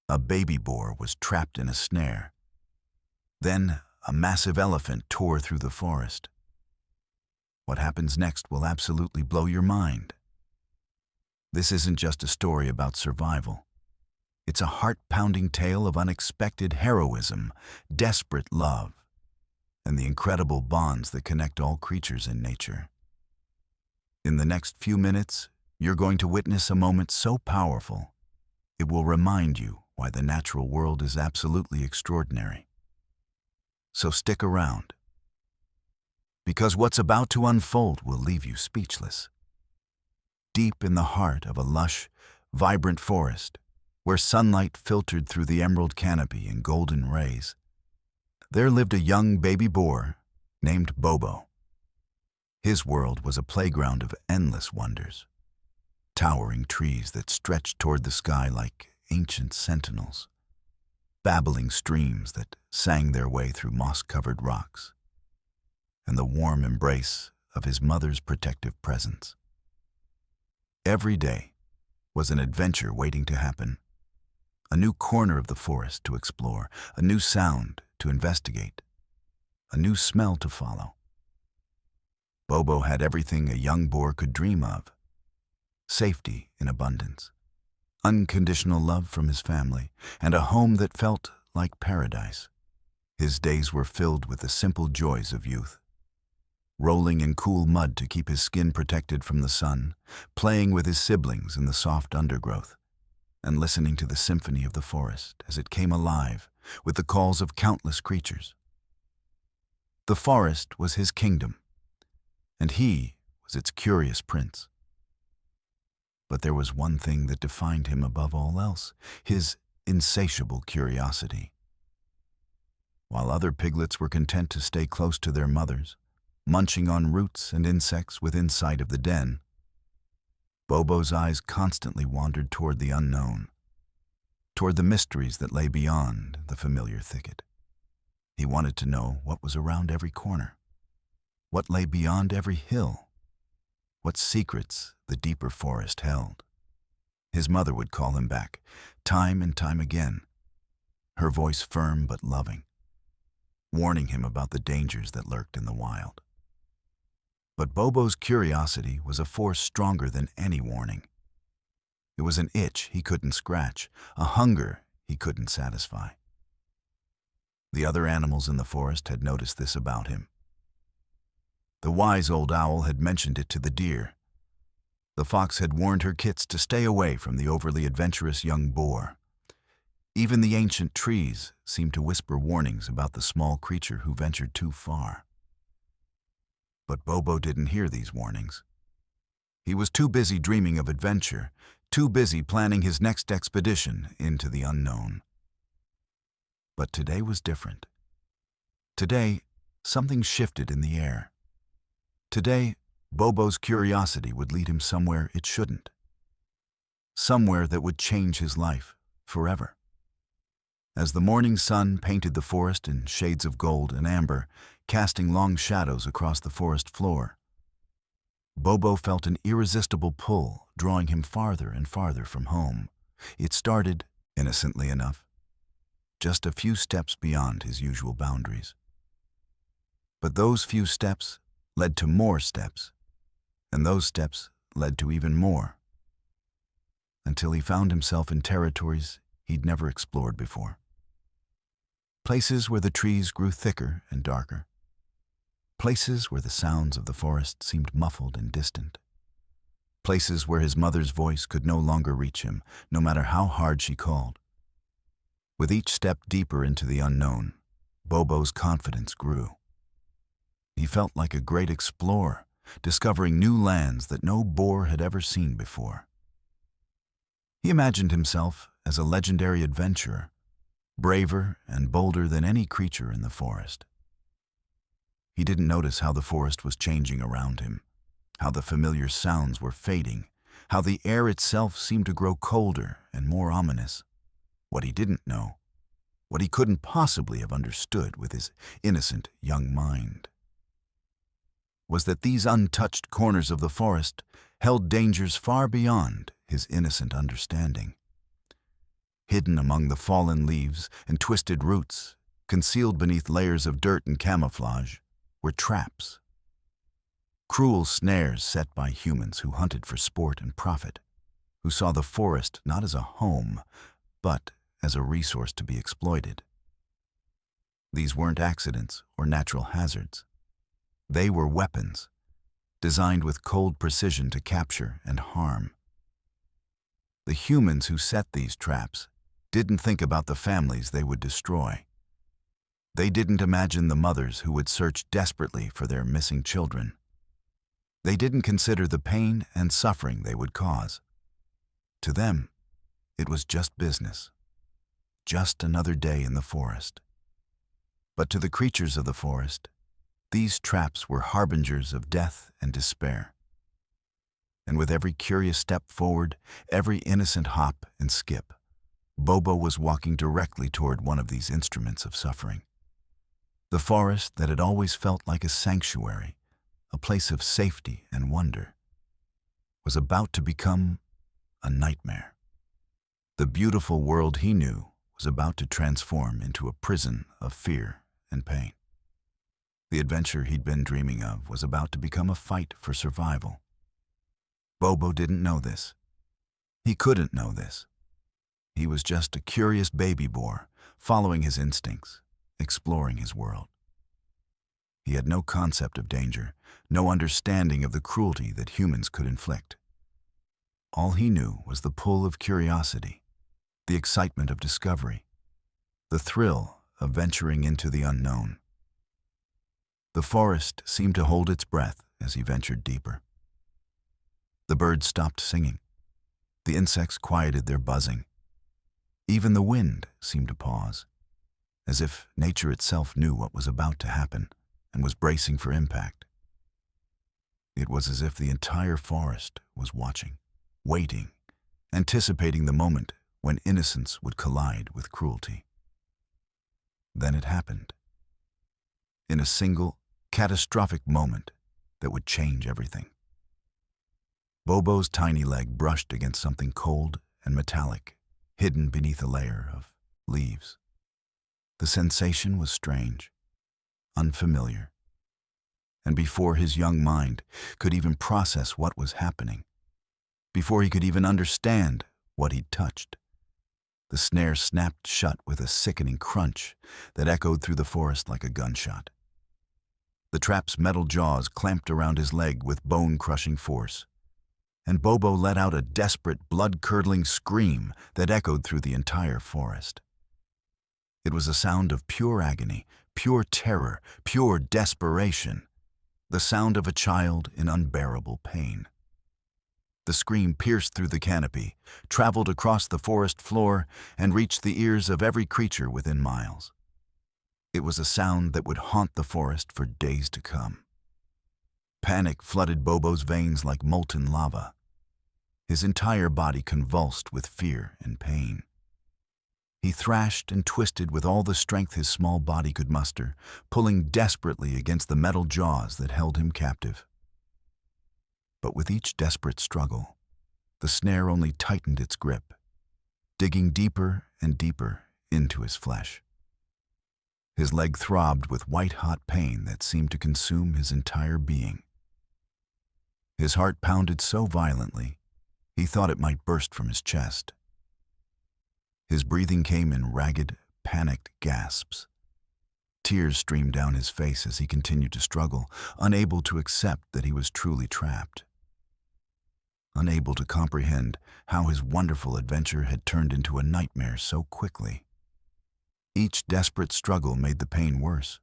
A baby boar was trapped in a snare. Then a massive elephant tore through the forest. What happens next will absolutely blow your mind. This isn't just a story about survival. It's a heart-pounding tale of unexpected heroism, desperate love, and the incredible bonds that connect all creatures in nature. In the next few minutes, you're going to witness a moment so powerful, it will remind you why the natural world is absolutely extraordinary. So stick around, because what's about to unfold will leave you speechless. Deep in the heart of a lush, vibrant forest, where sunlight filtered through the emerald canopy in golden rays, there lived a young baby boar named Bobo. His world was a playground of endless wonders. Towering trees that stretched toward the sky like ancient sentinels, babbling streams that sang their way through moss-covered rocks, and the warm embrace of his mother's protective presence. Every day was an adventure waiting to happen, a new corner of the forest to explore, a new sound to investigate, a new smell to follow. Bobo had everything a young boar could dream of: safety in abundance, unconditional love from his family, and a home that felt like paradise. His days were filled with the simple joys of youth: rolling in cool mud to keep his skin protected from the sun, playing with his siblings in the soft undergrowth, and listening to the symphony of the forest as it came alive with the calls of countless creatures. The forest was his kingdom, and he was its curious prince. But there was one thing that defined him above all else: his insatiable curiosity. While other piglets were content to stay close to their mothers, munching on roots and insects within sight of the den, Bobo's eyes constantly wandered toward the unknown, toward the mysteries that lay beyond the familiar thicket. He wanted to know what was around every corner, what lay beyond every hill, what secrets the deeper forest held. His mother would call him back, time and time again, her voice firm but loving, warning him about the dangers that lurked in the wild. But Bobo's curiosity was a force stronger than any warning. It was an itch he couldn't scratch, a hunger he couldn't satisfy. The other animals in the forest had noticed this about him. The wise old owl had mentioned it to the deer. The fox had warned her kits to stay away from the overly adventurous young boar. Even the ancient trees seemed to whisper warnings about the small creature who ventured too far. But Bobo didn't hear these warnings. He was too busy dreaming of adventure, too busy planning his next expedition into the unknown. But today was different. Today, something shifted in the air. Today, Bobo's curiosity would lead him somewhere it shouldn't. Somewhere that would change his life forever. As the morning sun painted the forest in shades of gold and amber, casting long shadows across the forest floor, Bobo felt an irresistible pull drawing him farther and farther from home. It started, innocently enough, just a few steps beyond his usual boundaries. But those few steps led to more steps, and those steps led to even more, until he found himself in territories he'd never explored before. Places where the trees grew thicker and darker. Places where the sounds of the forest seemed muffled and distant. Places where his mother's voice could no longer reach him, no matter how hard she called. With each step deeper into the unknown, Bobo's confidence grew. He felt like a great explorer, discovering new lands that no boar had ever seen before. He imagined himself as a legendary adventurer, braver and bolder than any creature in the forest. He didn't notice how the forest was changing around him, how the familiar sounds were fading, how the air itself seemed to grow colder and more ominous. What he didn't know, what he couldn't possibly have understood with his innocent young mind, was that these untouched corners of the forest held dangers far beyond his innocent understanding. Hidden among the fallen leaves and twisted roots, concealed beneath layers of dirt and camouflage, were traps. Cruel snares set by humans who hunted for sport and profit, who saw the forest not as a home, but as a resource to be exploited. These weren't accidents or natural hazards. They were weapons, designed with cold precision to capture and harm. The humans who set these traps didn't think about the families they would destroy. They didn't imagine the mothers who would search desperately for their missing children. They didn't consider the pain and suffering they would cause. To them, it was just business, just another day in the forest. But to the creatures of the forest, these traps were harbingers of death and despair. And with every curious step forward, every innocent hop and skip, Bobo was walking directly toward one of these instruments of suffering. The forest that had always felt like a sanctuary, a place of safety and wonder, was about to become a nightmare. The beautiful world he knew was about to transform into a prison of fear and pain. The adventure he'd been dreaming of was about to become a fight for survival. Bobo didn't know this. He couldn't know this. He was just a curious baby boar, following his instincts, exploring his world. He had no concept of danger, no understanding of the cruelty that humans could inflict. All he knew was the pull of curiosity, the excitement of discovery, the thrill of venturing into the unknown. The forest seemed to hold its breath as he ventured deeper. The birds stopped singing. The insects quieted their buzzing. Even the wind seemed to pause, as if nature itself knew what was about to happen and was bracing for impact. It was as if the entire forest was watching, waiting, anticipating the moment when innocence would collide with cruelty. Then it happened. In a single, catastrophic moment that would change everything. Bobo's tiny leg brushed against something cold and metallic, hidden beneath a layer of leaves. The sensation was strange, unfamiliar, and before his young mind could even process what was happening, before he could even understand what he'd touched, the snare snapped shut with a sickening crunch that echoed through the forest like a gunshot. The trap's metal jaws clamped around his leg with bone-crushing force, and Bobo let out a desperate, blood-curdling scream that echoed through the entire forest. It was a sound of pure agony, pure terror, pure desperation, the sound of a child in unbearable pain. The scream pierced through the canopy, traveled across the forest floor, and reached the ears of every creature within miles. It was a sound that would haunt the forest for days to come. Panic flooded Bobo's veins like molten lava. His entire body convulsed with fear and pain. He thrashed and twisted with all the strength his small body could muster, pulling desperately against the metal jaws that held him captive. But with each desperate struggle, the snare only tightened its grip, digging deeper and deeper into his flesh. His leg throbbed with white-hot pain that seemed to consume his entire being. His heart pounded so violently, he thought it might burst from his chest. His breathing came in ragged, panicked gasps. Tears streamed down his face as he continued to struggle, unable to accept that he was truly trapped. Unable to comprehend how his wonderful adventure had turned into a nightmare so quickly. Each desperate struggle made the pain worse.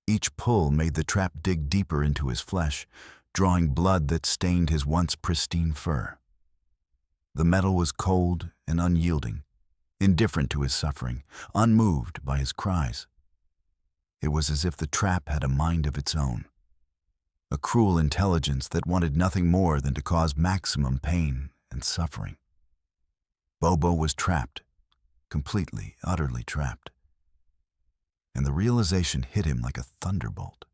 Each pull made the trap dig deeper into his flesh, drawing blood that stained his once pristine fur. The metal was cold and unyielding, indifferent to his suffering, unmoved by his cries. It was as if the trap had a mind of its own, a cruel intelligence that wanted nothing more than to cause maximum pain and suffering. Bobo was trapped, completely, utterly trapped. And the realization hit him like a thunderbolt.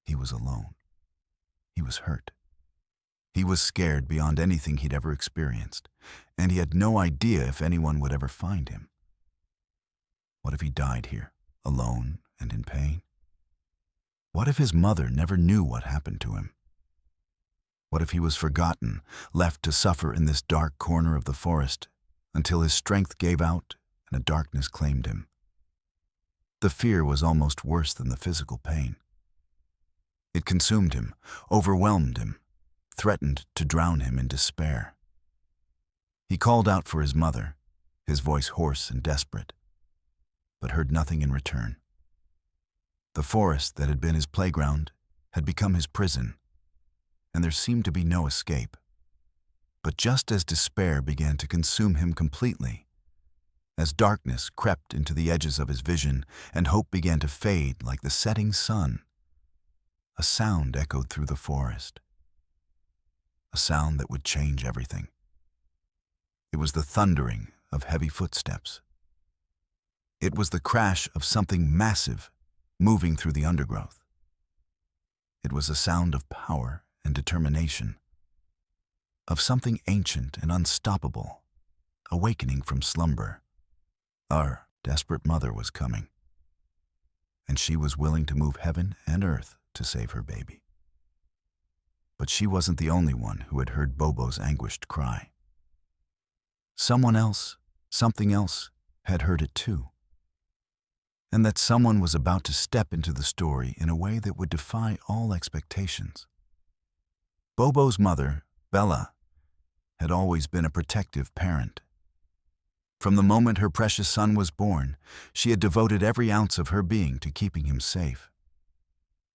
He was alone. He was hurt. He was scared beyond anything he'd ever experienced, and he had no idea if anyone would ever find him. What if he died here, alone and in pain? What if his mother never knew what happened to him? What if he was forgotten, left to suffer in this dark corner of the forest until his strength gave out and a darkness claimed him? The fear was almost worse than the physical pain. It consumed him, overwhelmed him, threatened to drown him in despair. He called out for his mother, his voice hoarse and desperate, but heard nothing in return. The forest that had been his playground had become his prison, and there seemed to be no escape. But just as despair began to consume him completely, as darkness crept into the edges of his vision and hope began to fade like the setting sun, a sound echoed through the forest. A sound that would change everything. It was the thundering of heavy footsteps. It was the crash of something massive moving through the undergrowth. It was a sound of power and determination, of something ancient and unstoppable, awakening from slumber. Our desperate mother was coming, and she was willing to move heaven and earth to save her baby. But she wasn't the only one who had heard Bobo's anguished cry. Someone else, something else, had heard it too. And that someone was about to step into the story in a way that would defy all expectations. Bobo's mother, Bella, had always been a protective parent. From the moment her precious son was born, she had devoted every ounce of her being to keeping him safe.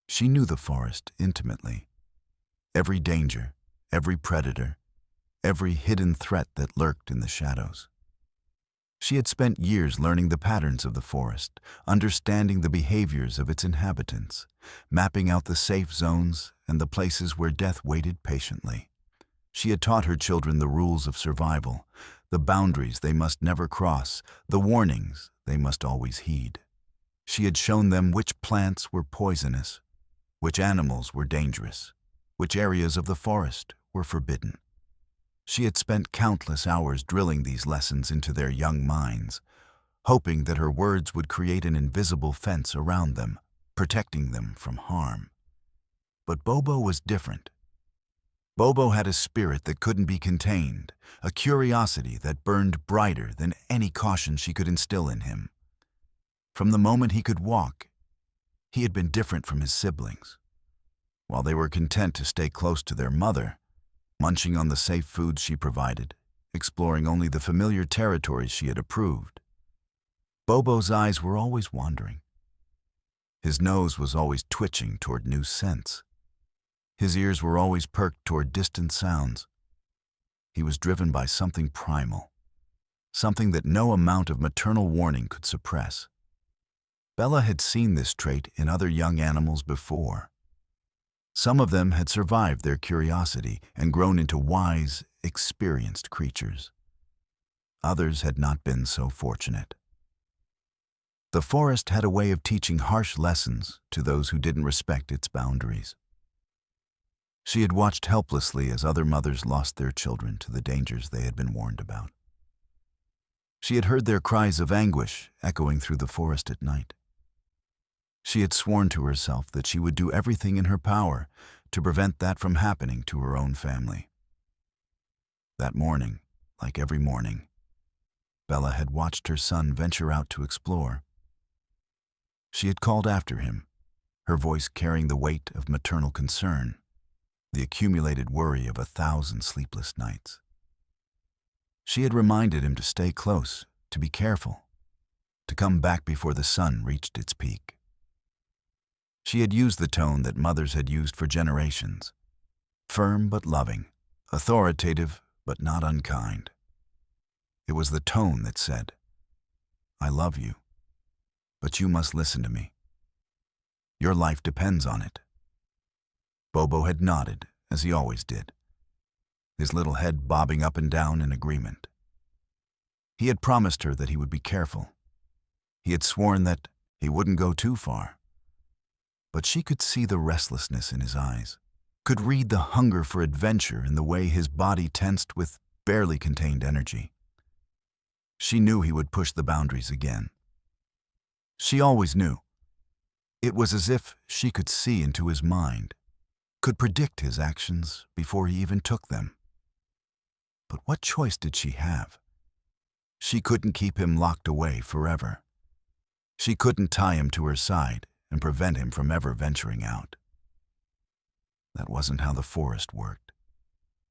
She knew the forest intimately. Every danger, every predator, every hidden threat that lurked in the shadows. She had spent years learning the patterns of the forest, understanding the behaviors of its inhabitants, mapping out the safe zones and the places where death waited patiently. She had taught her children the rules of survival, the boundaries they must never cross, the warnings they must always heed. She had shown them which plants were poisonous, which animals were dangerous, which areas of the forest were forbidden. She had spent countless hours drilling these lessons into their young minds, hoping that her words would create an invisible fence around them, protecting them from harm. But Bobo was different. Bobo had a spirit that couldn't be contained, a curiosity that burned brighter than any caution she could instill in him. From the moment he could walk, he had been different from his siblings. While they were content to stay close to their mother, munching on the safe food she provided, exploring only the familiar territories she had approved, Bobo's eyes were always wandering. His nose was always twitching toward new scents. His ears were always perked toward distant sounds. He was driven by something primal, something that no amount of maternal warning could suppress. Bella had seen this trait in other young animals before. Some of them had survived their curiosity and grown into wise, experienced creatures. Others had not been so fortunate. The forest had a way of teaching harsh lessons to those who didn't respect its boundaries. She had watched helplessly as other mothers lost their children to the dangers they had been warned about. She had heard their cries of anguish echoing through the forest at night. She had sworn to herself that she would do everything in her power to prevent that from happening to her own family. That morning, like every morning, Bella had watched her son venture out to explore. She had called after him, her voice carrying the weight of maternal concern, the accumulated worry of 1,000 sleepless nights. She had reminded him to stay close, to be careful, to come back before the sun reached its peak. She had used the tone that mothers had used for generations, firm but loving, authoritative but not unkind. It was the tone that said, "I love you, but you must listen to me. Your life depends on it." Bobo had nodded, as he always did, his little head bobbing up and down in agreement. He had promised her that he would be careful. He had sworn that he wouldn't go too far. But she could see the restlessness in his eyes, could read the hunger for adventure in the way his body tensed with barely contained energy. She knew he would push the boundaries again. She always knew. It was as if she could see into his mind, could predict his actions before he even took them. But what choice did she have? She couldn't keep him locked away forever. She couldn't tie him to her side and prevent him from ever venturing out. That wasn't how the forest worked.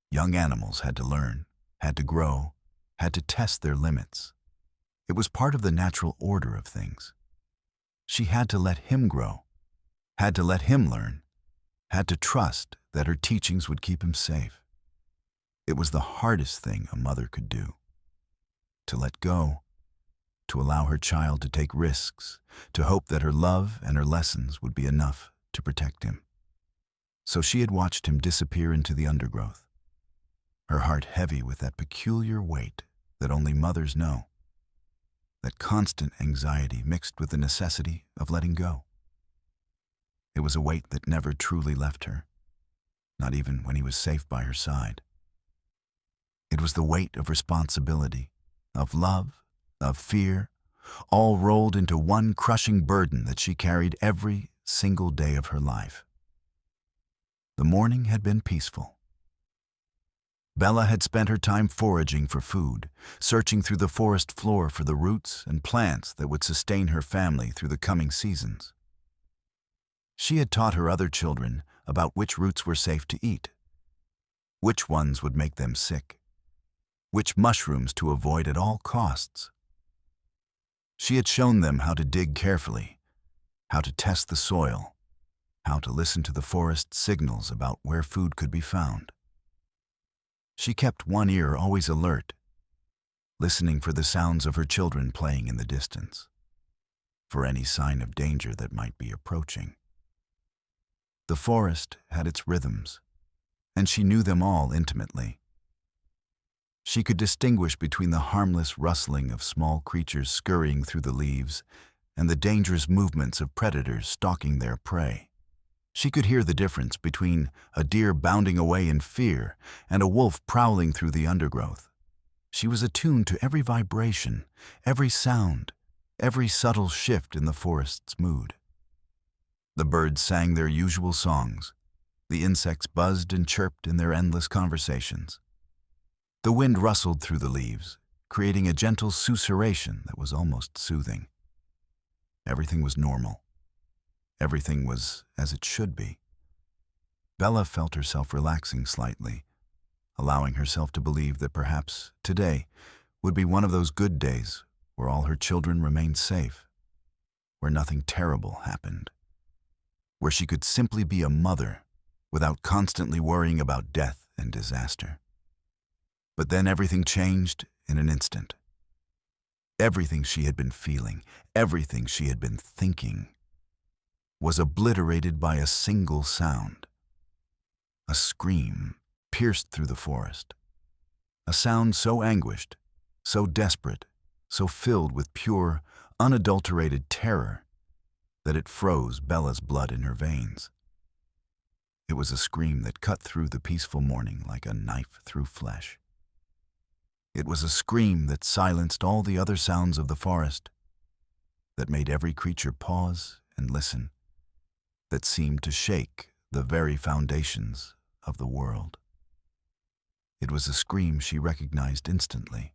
Young animals had to learn, had to grow, had to test their limits. It was part of the natural order of things. She had to let him grow, had to let him learn, had to trust that her teachings would keep him safe. It was the hardest thing a mother could do. To let go, to allow her child to take risks, to hope that her love and her lessons would be enough to protect him. So she had watched him disappear into the undergrowth, her heart heavy with that peculiar weight that only mothers know, that constant anxiety mixed with the necessity of letting go. It was a weight that never truly left her, not even when he was safe by her side. It was the weight of responsibility, of love, of fear, all rolled into one crushing burden that she carried every single day of her life. The morning had been peaceful. Bella had spent her time foraging for food, searching through the forest floor for the roots and plants that would sustain her family through the coming seasons. She had taught her other children about which roots were safe to eat, which ones would make them sick, which mushrooms to avoid at all costs. She had shown them how to dig carefully, how to test the soil, how to listen to the forest signals about where food could be found. She kept one ear always alert, listening for the sounds of her children playing in the distance, for any sign of danger that might be approaching. The forest had its rhythms, and she knew them all intimately. She could distinguish between the harmless rustling of small creatures scurrying through the leaves and the dangerous movements of predators stalking their prey. She could hear the difference between a deer bounding away in fear and a wolf prowling through the undergrowth. She was attuned to every vibration, every sound, every subtle shift in the forest's mood. The birds sang their usual songs. The insects buzzed and chirped in their endless conversations. The wind rustled through the leaves, creating a gentle susurration that was almost soothing. Everything was normal. Everything was as it should be. Bella felt herself relaxing slightly, allowing herself to believe that perhaps today would be one of those good days where all her children remained safe, where nothing terrible happened, where she could simply be a mother without constantly worrying about death and disaster. But then everything changed in an instant. Everything she had been feeling, everything she had been thinking, was obliterated by a single sound. A scream pierced through the forest. A sound so anguished, so desperate, so filled with pure, unadulterated terror that it froze Bella's blood in her veins. It was a scream that cut through the peaceful morning like a knife through flesh. It was a scream that silenced all the other sounds of the forest, that made every creature pause and listen, that seemed to shake the very foundations of the world. It was a scream she recognized instantly,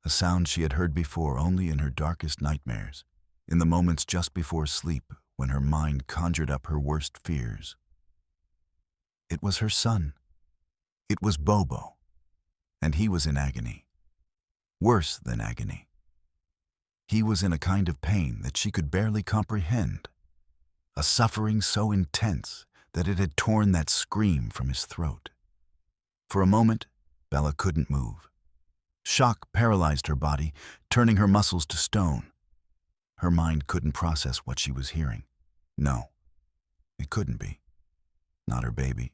a sound she had heard before only in her darkest nightmares, in the moments just before sleep when her mind conjured up her worst fears. It was her son. It was Bobo, and he was in agony. Worse than agony. He was in a kind of pain that she could barely comprehend, a suffering so intense that it had torn that scream from his throat. For a moment, Bella couldn't move. Shock paralyzed her body, turning her muscles to stone. Her mind couldn't process what she was hearing. No, it couldn't be. Not her baby.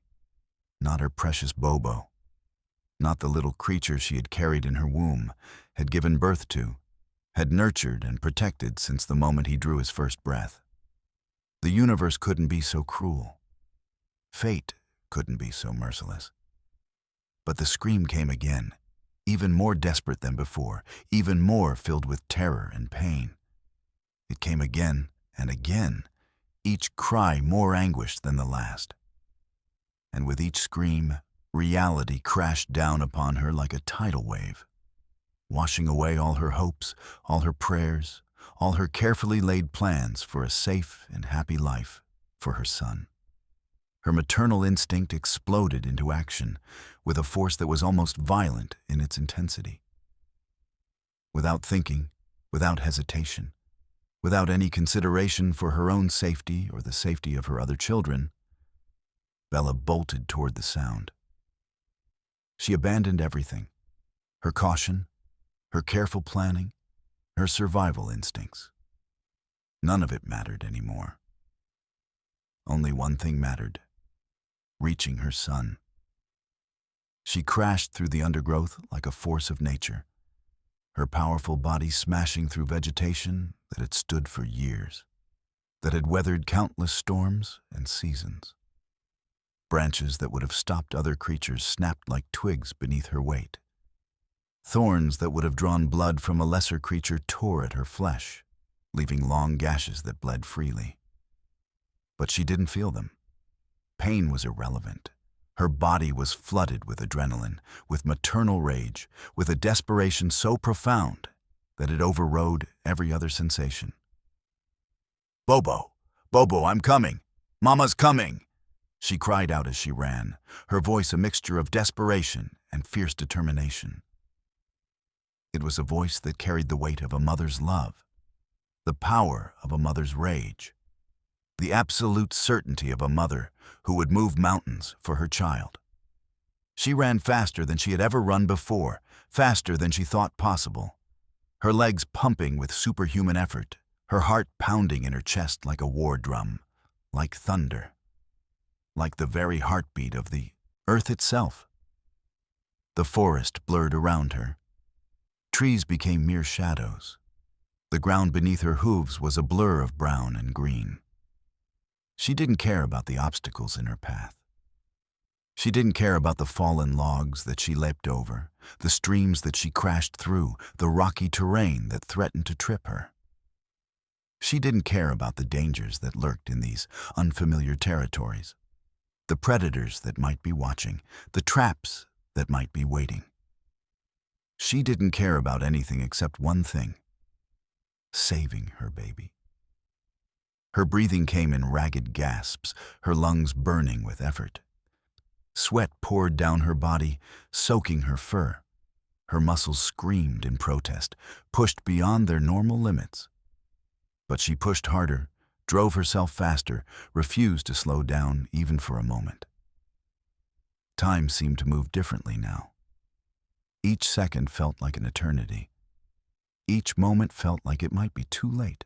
Not her precious Bobo. Not the little creature she had carried in her womb, had given birth to, had nurtured and protected since the moment he drew his first breath. The universe couldn't be so cruel. Fate couldn't be so merciless. But the scream came again, even more desperate than before, even more filled with terror and pain. It came again and again, each cry more anguished than the last. And with each scream, reality crashed down upon her like a tidal wave, washing away all her hopes, all her prayers, all her carefully laid plans for a safe and happy life for her son. Her maternal instinct exploded into action with a force that was almost violent in its intensity. Without thinking, without hesitation, without any consideration for her own safety or the safety of her other children, Bella bolted toward the sound. She abandoned everything: her caution, her careful planning, her survival instincts. None of it mattered anymore. Only one thing mattered: reaching her son. She crashed through the undergrowth like a force of nature, her powerful body smashing through vegetation that had stood for years, that had weathered countless storms and seasons. Branches that would have stopped other creatures snapped like twigs beneath her weight. Thorns that would have drawn blood from a lesser creature tore at her flesh, leaving long gashes that bled freely. But she didn't feel them. Pain was irrelevant. Her body was flooded with adrenaline, with maternal rage, with a desperation so profound that it overrode every other sensation. "Bobo! Bobo, I'm coming! Mama's coming!" she cried out as she ran, her voice a mixture of desperation and fierce determination. It was a voice that carried the weight of a mother's love, the power of a mother's rage, the absolute certainty of a mother who would move mountains for her child. She ran faster than she had ever run before, faster than she thought possible, her legs pumping with superhuman effort, her heart pounding in her chest like a war drum, like thunder, like the very heartbeat of the earth itself. The forest blurred around her. Trees became mere shadows. The ground beneath her hooves was a blur of brown and green. She didn't care about the obstacles in her path. She didn't care about the fallen logs that she leapt over, the streams that she crashed through, the rocky terrain that threatened to trip her. She didn't care about the dangers that lurked in these unfamiliar territories, the predators that might be watching, the traps that might be waiting. She didn't care about anything except one thing: saving her baby. Her breathing came in ragged gasps, her lungs burning with effort. Sweat poured down her body, soaking her fur. Her muscles screamed in protest, pushed beyond their normal limits. But she pushed harder, drove herself faster, refused to slow down even for a moment. Time seemed to move differently now. Each second felt like an eternity. Each moment felt like it might be too late.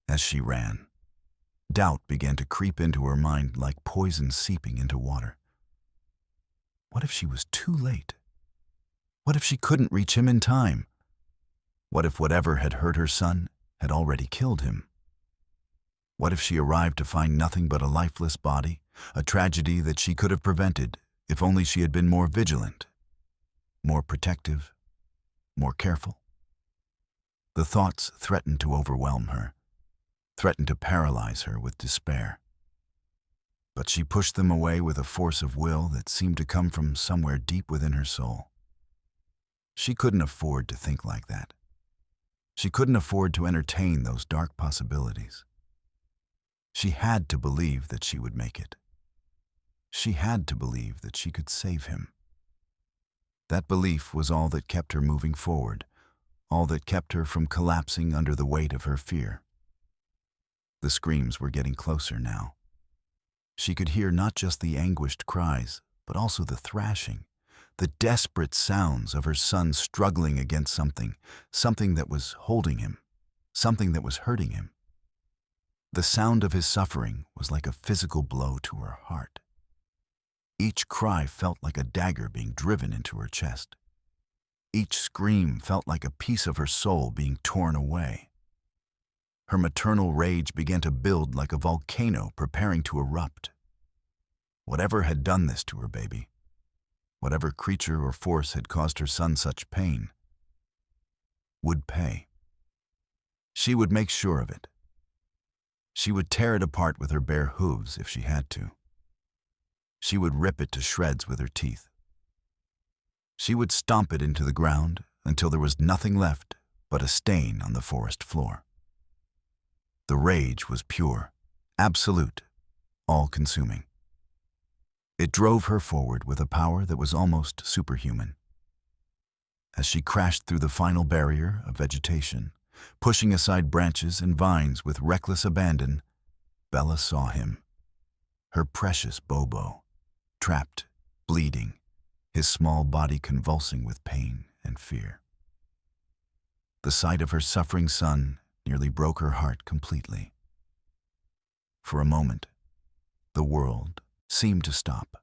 As she ran, doubt began to creep into her mind like poison seeping into water. What if she was too late? What if she couldn't reach him in time? What if whatever had hurt her son had already killed him? What if she arrived to find nothing but a lifeless body, a tragedy that she could have prevented if only she had been more vigilant, more protective, more careful? The thoughts threatened to overwhelm her, threatened to paralyze her with despair. But she pushed them away with a force of will that seemed to come from somewhere deep within her soul. She couldn't afford to think like that. She couldn't afford to entertain those dark possibilities. She had to believe that she would make it. She had to believe that she could save him. That belief was all that kept her moving forward, all that kept her from collapsing under the weight of her fear. The screams were getting closer now. She could hear not just the anguished cries, but also the thrashing, the desperate sounds of her son struggling against something that was holding him, something that was hurting him. The sound of his suffering was like a physical blow to her heart. Each cry felt like a dagger being driven into her chest. Each scream felt like a piece of her soul being torn away. Her maternal rage began to build like a volcano preparing to erupt. Whatever had done this to her baby, whatever creature or force had caused her son such pain, would pay. She would make sure of it. She would tear it apart with her bare hooves if she had to. She would rip it to shreds with her teeth. She would stomp it into the ground until there was nothing left but a stain on the forest floor. The rage was pure, absolute, all-consuming. It drove her forward with a power that was almost superhuman. As she crashed through the final barrier of vegetation, pushing aside branches and vines with reckless abandon, Bella saw him, her precious Bobo, trapped, bleeding, his small body convulsing with pain and fear. The sight of her suffering son nearly broke her heart completely. For a moment, the world seemed to stop.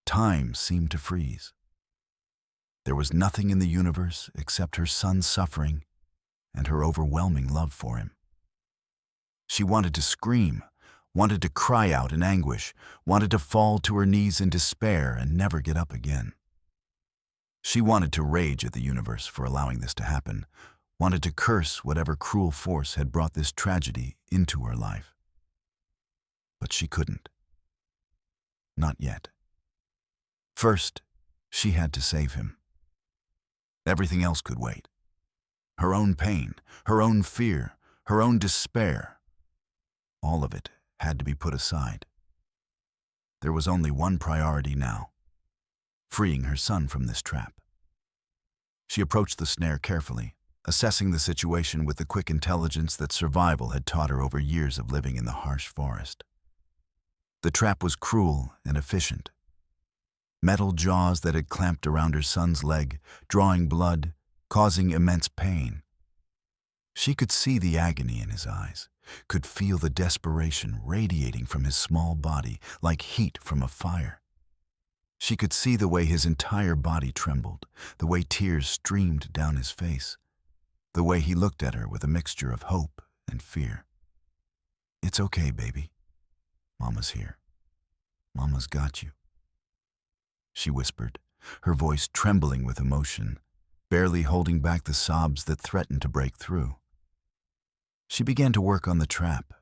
Time seemed to freeze. There was nothing in the universe except her son's suffering and her overwhelming love for him. She wanted to scream, wanted to cry out in anguish, wanted to fall to her knees in despair and never get up again. She wanted to rage at the universe for allowing this to happen, wanted to curse whatever cruel force had brought this tragedy into her life. But she couldn't. Not yet. First, she had to save him. Everything else could wait. Her own pain, her own fear, her own despair, all of it had to be put aside. There was only one priority now: freeing her son from this trap. She approached the snare carefully, assessing the situation with the quick intelligence that survival had taught her over years of living in the harsh forest. The trap was cruel and efficient. Metal jaws that had clamped around her son's leg, drawing blood, causing immense pain. She could see the agony in his eyes, could feel the desperation radiating from his small body like heat from a fire. She could see the way his entire body trembled, the way tears streamed down his face, the way he looked at her with a mixture of hope and fear. "It's okay, baby. Mama's here. Mama's got you," she whispered, her voice trembling with emotion, barely holding back the sobs that threatened to break through. She began to work on the trap,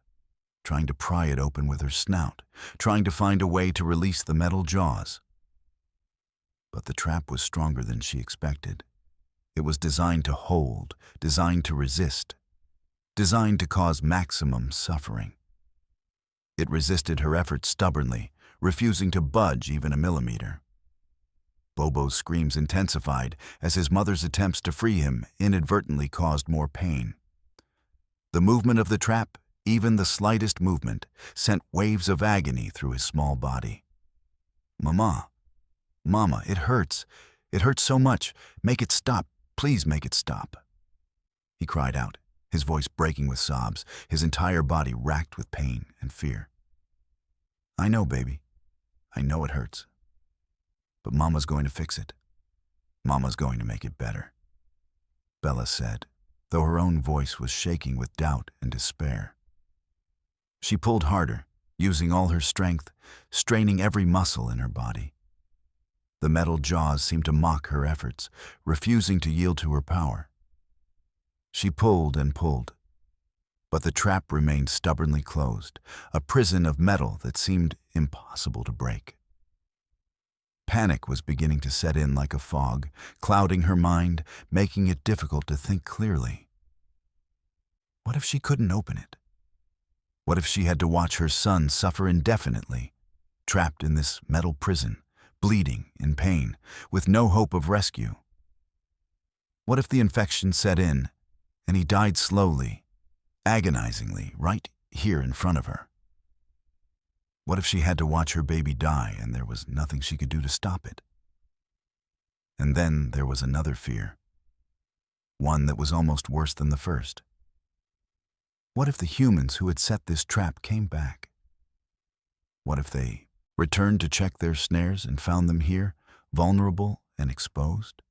trying to pry it open with her snout, trying to find a way to release the metal jaws. But the trap was stronger than she expected. It was designed to hold, designed to resist, designed to cause maximum suffering. It resisted her efforts stubbornly, refusing to budge even a millimeter. Bobo's screams intensified as his mother's attempts to free him inadvertently caused more pain. The movement of the trap, even the slightest movement, sent waves of agony through his small body. "Mama, Mama, it hurts. It hurts so much. Make it stop. Please make it stop," he cried out, his voice breaking with sobs, his entire body racked with pain and fear. "I know, baby. I know it hurts. But Mama's going to fix it. Mama's going to make it better," Bella said, though her own voice was shaking with doubt and despair. She pulled harder, using all her strength, straining every muscle in her body. The metal jaws seemed to mock her efforts, refusing to yield to her power. She pulled and pulled, but the trap remained stubbornly closed, a prison of metal that seemed impossible to break. Panic was beginning to set in like a fog, clouding her mind, making it difficult to think clearly. What if she couldn't open it? What if she had to watch her son suffer indefinitely, trapped in this metal prison, bleeding in pain, with no hope of rescue? What if the infection set in and he died slowly, agonizingly, right here in front of her? What if she had to watch her baby die and there was nothing she could do to stop it? And then there was another fear, one that was almost worse than the first. What if the humans who had set this trap came back? What if they returned to check their snares and found them here, vulnerable and exposed?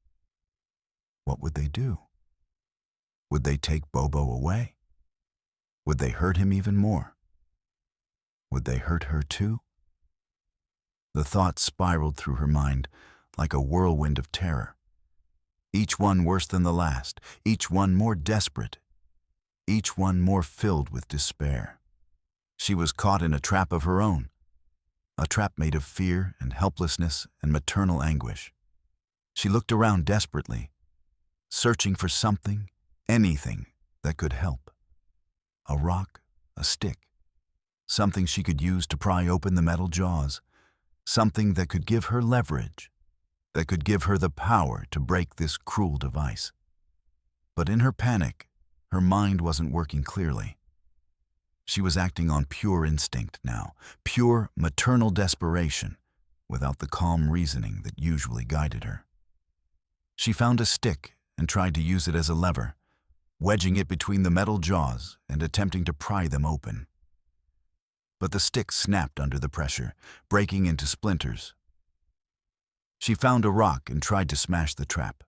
What would they do? Would they take Bobo away? Would they hurt him even more? Would they hurt her too? The thoughts spiraled through her mind like a whirlwind of terror. Each one worse than the last, each one more desperate, each one more filled with despair. She was caught in a trap of her own, a trap made of fear and helplessness and maternal anguish. She looked around desperately, searching for something, anything that could help. A rock, a stick, something she could use to pry open the metal jaws, something that could give her leverage, that could give her the power to break this cruel device. But in her panic, her mind wasn't working clearly. She was acting on pure instinct now, pure maternal desperation, without the calm reasoning that usually guided her. She found a stick and tried to use it as a lever, wedging it between the metal jaws and attempting to pry them open. But the stick snapped under the pressure, breaking into splinters. She found a rock and tried to smash the trap,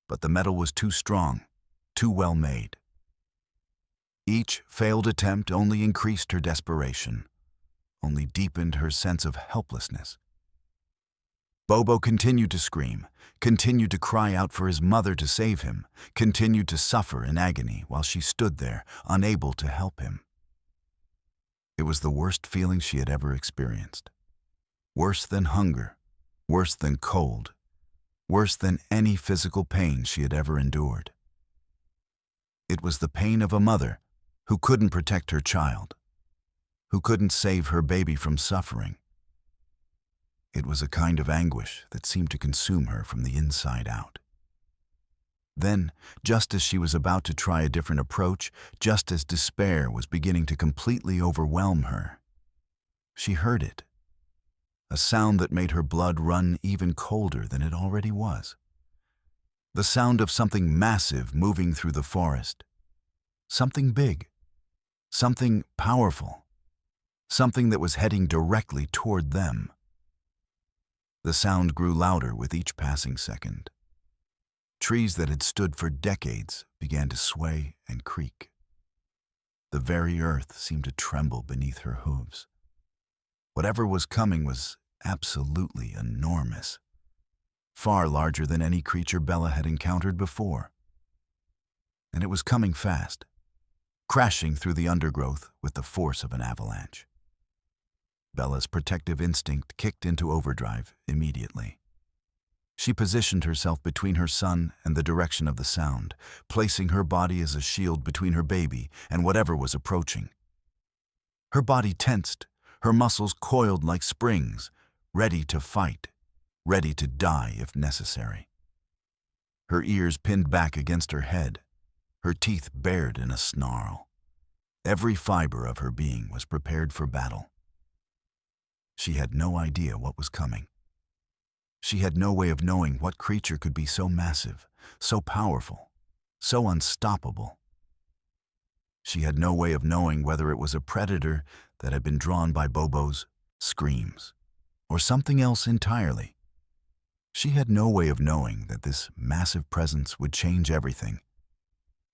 but the metal was too strong, too well made. Each failed attempt only increased her desperation, only deepened her sense of helplessness. Bobo continued to scream, continued to cry out for his mother to save him, continued to suffer in agony while she stood there, unable to help him. It was the worst feeling she had ever experienced. Worse than hunger, worse than cold, worse than any physical pain she had ever endured. It was the pain of a mother who couldn't protect her child, who couldn't save her baby from suffering. It was a kind of anguish that seemed to consume her from the inside out. Then, just as she was about to try a different approach, just as despair was beginning to completely overwhelm her, she heard it. A sound that made her blood run even colder than it already was. The sound of something massive moving through the forest. Something big. Something powerful. Something that was heading directly toward them. The sound grew louder with each passing second. Trees that had stood for decades began to sway and creak. The very earth seemed to tremble beneath her hooves. Whatever was coming was absolutely enormous, far larger than any creature Bella had encountered before. And it was coming fast, crashing through the undergrowth with the force of an avalanche. Bella's protective instinct kicked into overdrive immediately. She positioned herself between her son and the direction of the sound, placing her body as a shield between her baby and whatever was approaching. Her body tensed, her muscles coiled like springs, ready to fight, ready to die if necessary. Her ears pinned back against her head, her teeth bared in a snarl. Every fiber of her being was prepared for battle. She had no idea what was coming. She had no way of knowing what creature could be so massive, so powerful, so unstoppable. She had no way of knowing whether it was a predator that had been drawn by Bobo's screams, or something else entirely. She had no way of knowing that this massive presence would change everything,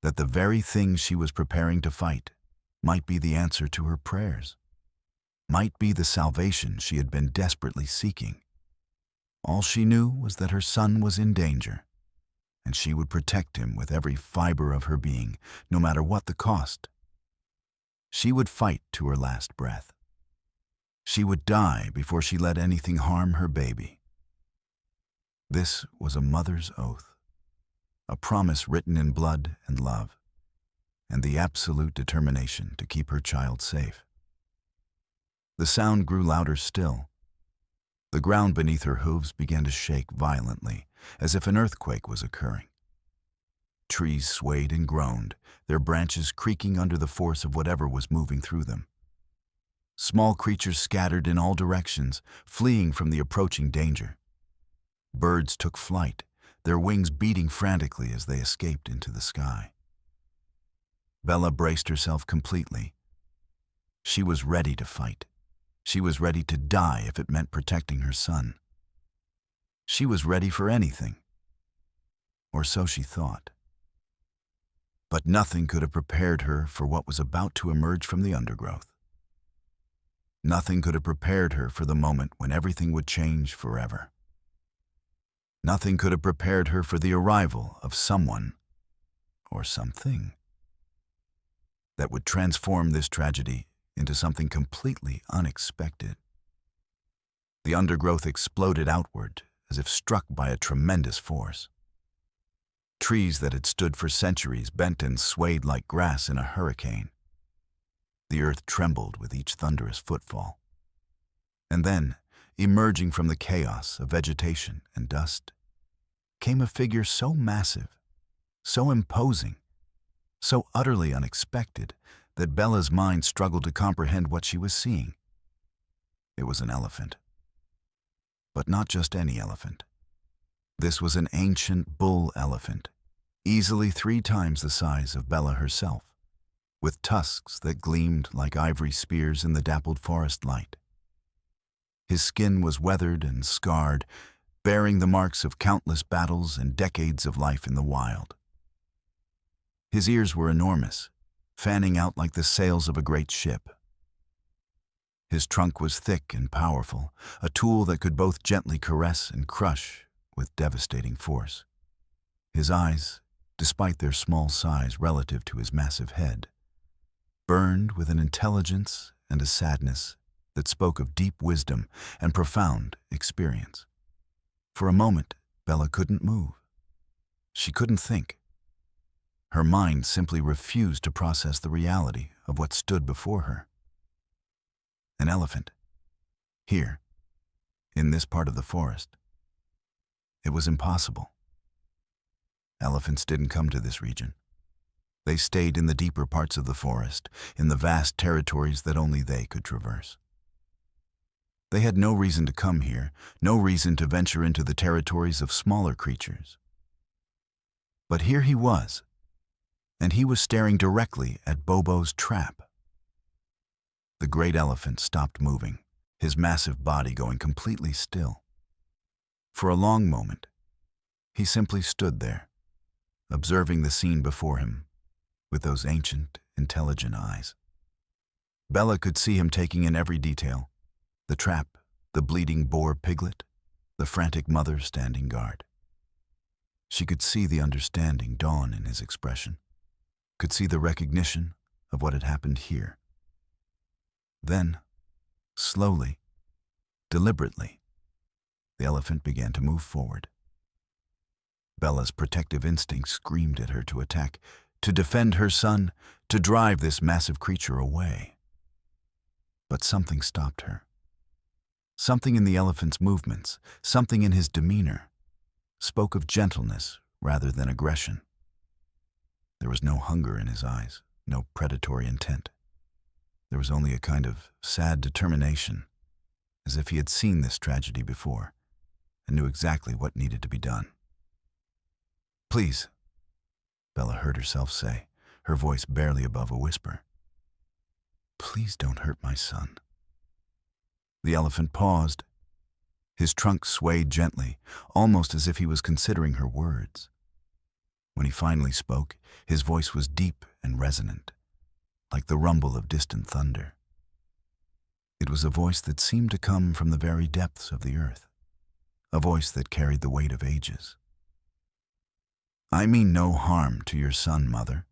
that the very thing she was preparing to fight might be the answer to her prayers, might be the salvation she had been desperately seeking. All she knew was that her son was in danger, and she would protect him with every fiber of her being, no matter what the cost. She would fight to her last breath. She would die before she let anything harm her baby. This was a mother's oath, a promise written in blood and love, and the absolute determination to keep her child safe. The sound grew louder still. The ground beneath her hooves began to shake violently, as if an earthquake was occurring. Trees swayed and groaned, their branches creaking under the force of whatever was moving through them. Small creatures scattered in all directions, fleeing from the approaching danger. Birds took flight, their wings beating frantically as they escaped into the sky. Bella braced herself completely. She was ready to fight. She was ready to die if it meant protecting her son. She was ready for anything. Or so she thought. But nothing could have prepared her for what was about to emerge from the undergrowth. Nothing could have prepared her for the moment when everything would change forever. Nothing could have prepared her for the arrival of someone or something that would transform this tragedy into something completely unexpected. The undergrowth exploded outward as if struck by a tremendous force. Trees that had stood for centuries bent and swayed like grass in a hurricane. The earth trembled with each thunderous footfall. And then, emerging from the chaos of vegetation and dust, came a figure so massive, so imposing, so utterly unexpected that Bella's mind struggled to comprehend what she was seeing. It was an elephant. But not just any elephant. This was an ancient bull elephant, easily 3 times the size of Bella herself, with tusks that gleamed like ivory spears in the dappled forest light. His skin was weathered and scarred, bearing the marks of countless battles and decades of life in the wild. His ears were enormous, fanning out like the sails of a great ship. His trunk was thick and powerful, a tool that could both gently caress and crush with devastating force. His eyes, despite their small size relative to his massive head, burned with an intelligence and a sadness that spoke of deep wisdom and profound experience. For a moment, Bella couldn't move. She couldn't think. Her mind simply refused to process the reality of what stood before her. An elephant. Here, in this part of the forest. It was impossible. Elephants didn't come to this region. They stayed in the deeper parts of the forest, in the vast territories that only they could traverse. They had no reason to come here, no reason to venture into the territories of smaller creatures. But here he was, and he was staring directly at Bobo's trap. The great elephant stopped moving, his massive body going completely still. For a long moment, he simply stood there, observing the scene before him with those ancient, intelligent eyes. Bella could see him taking in every detail: the trap, the bleeding boar piglet, the frantic mother standing guard. She could see the understanding dawn in his expression, could see the recognition of what had happened here. Then, slowly, deliberately, the elephant began to move forward. Bella's protective instinct screamed at her to attack, to defend her son, to drive this massive creature away. But something stopped her. Something in the elephant's movements, something in his demeanor, spoke of gentleness rather than aggression. There was no hunger in his eyes, no predatory intent. There was only a kind of sad determination, as if he had seen this tragedy before and knew exactly what needed to be done. "Please," Bella heard herself say, her voice barely above a whisper. "Please don't hurt my son." The elephant paused. His trunk swayed gently, almost as if he was considering her words. When he finally spoke, his voice was deep and resonant, like the rumble of distant thunder. It was a voice that seemed to come from the very depths of the earth, a voice that carried the weight of ages. "I mean no harm to your son, Mother,"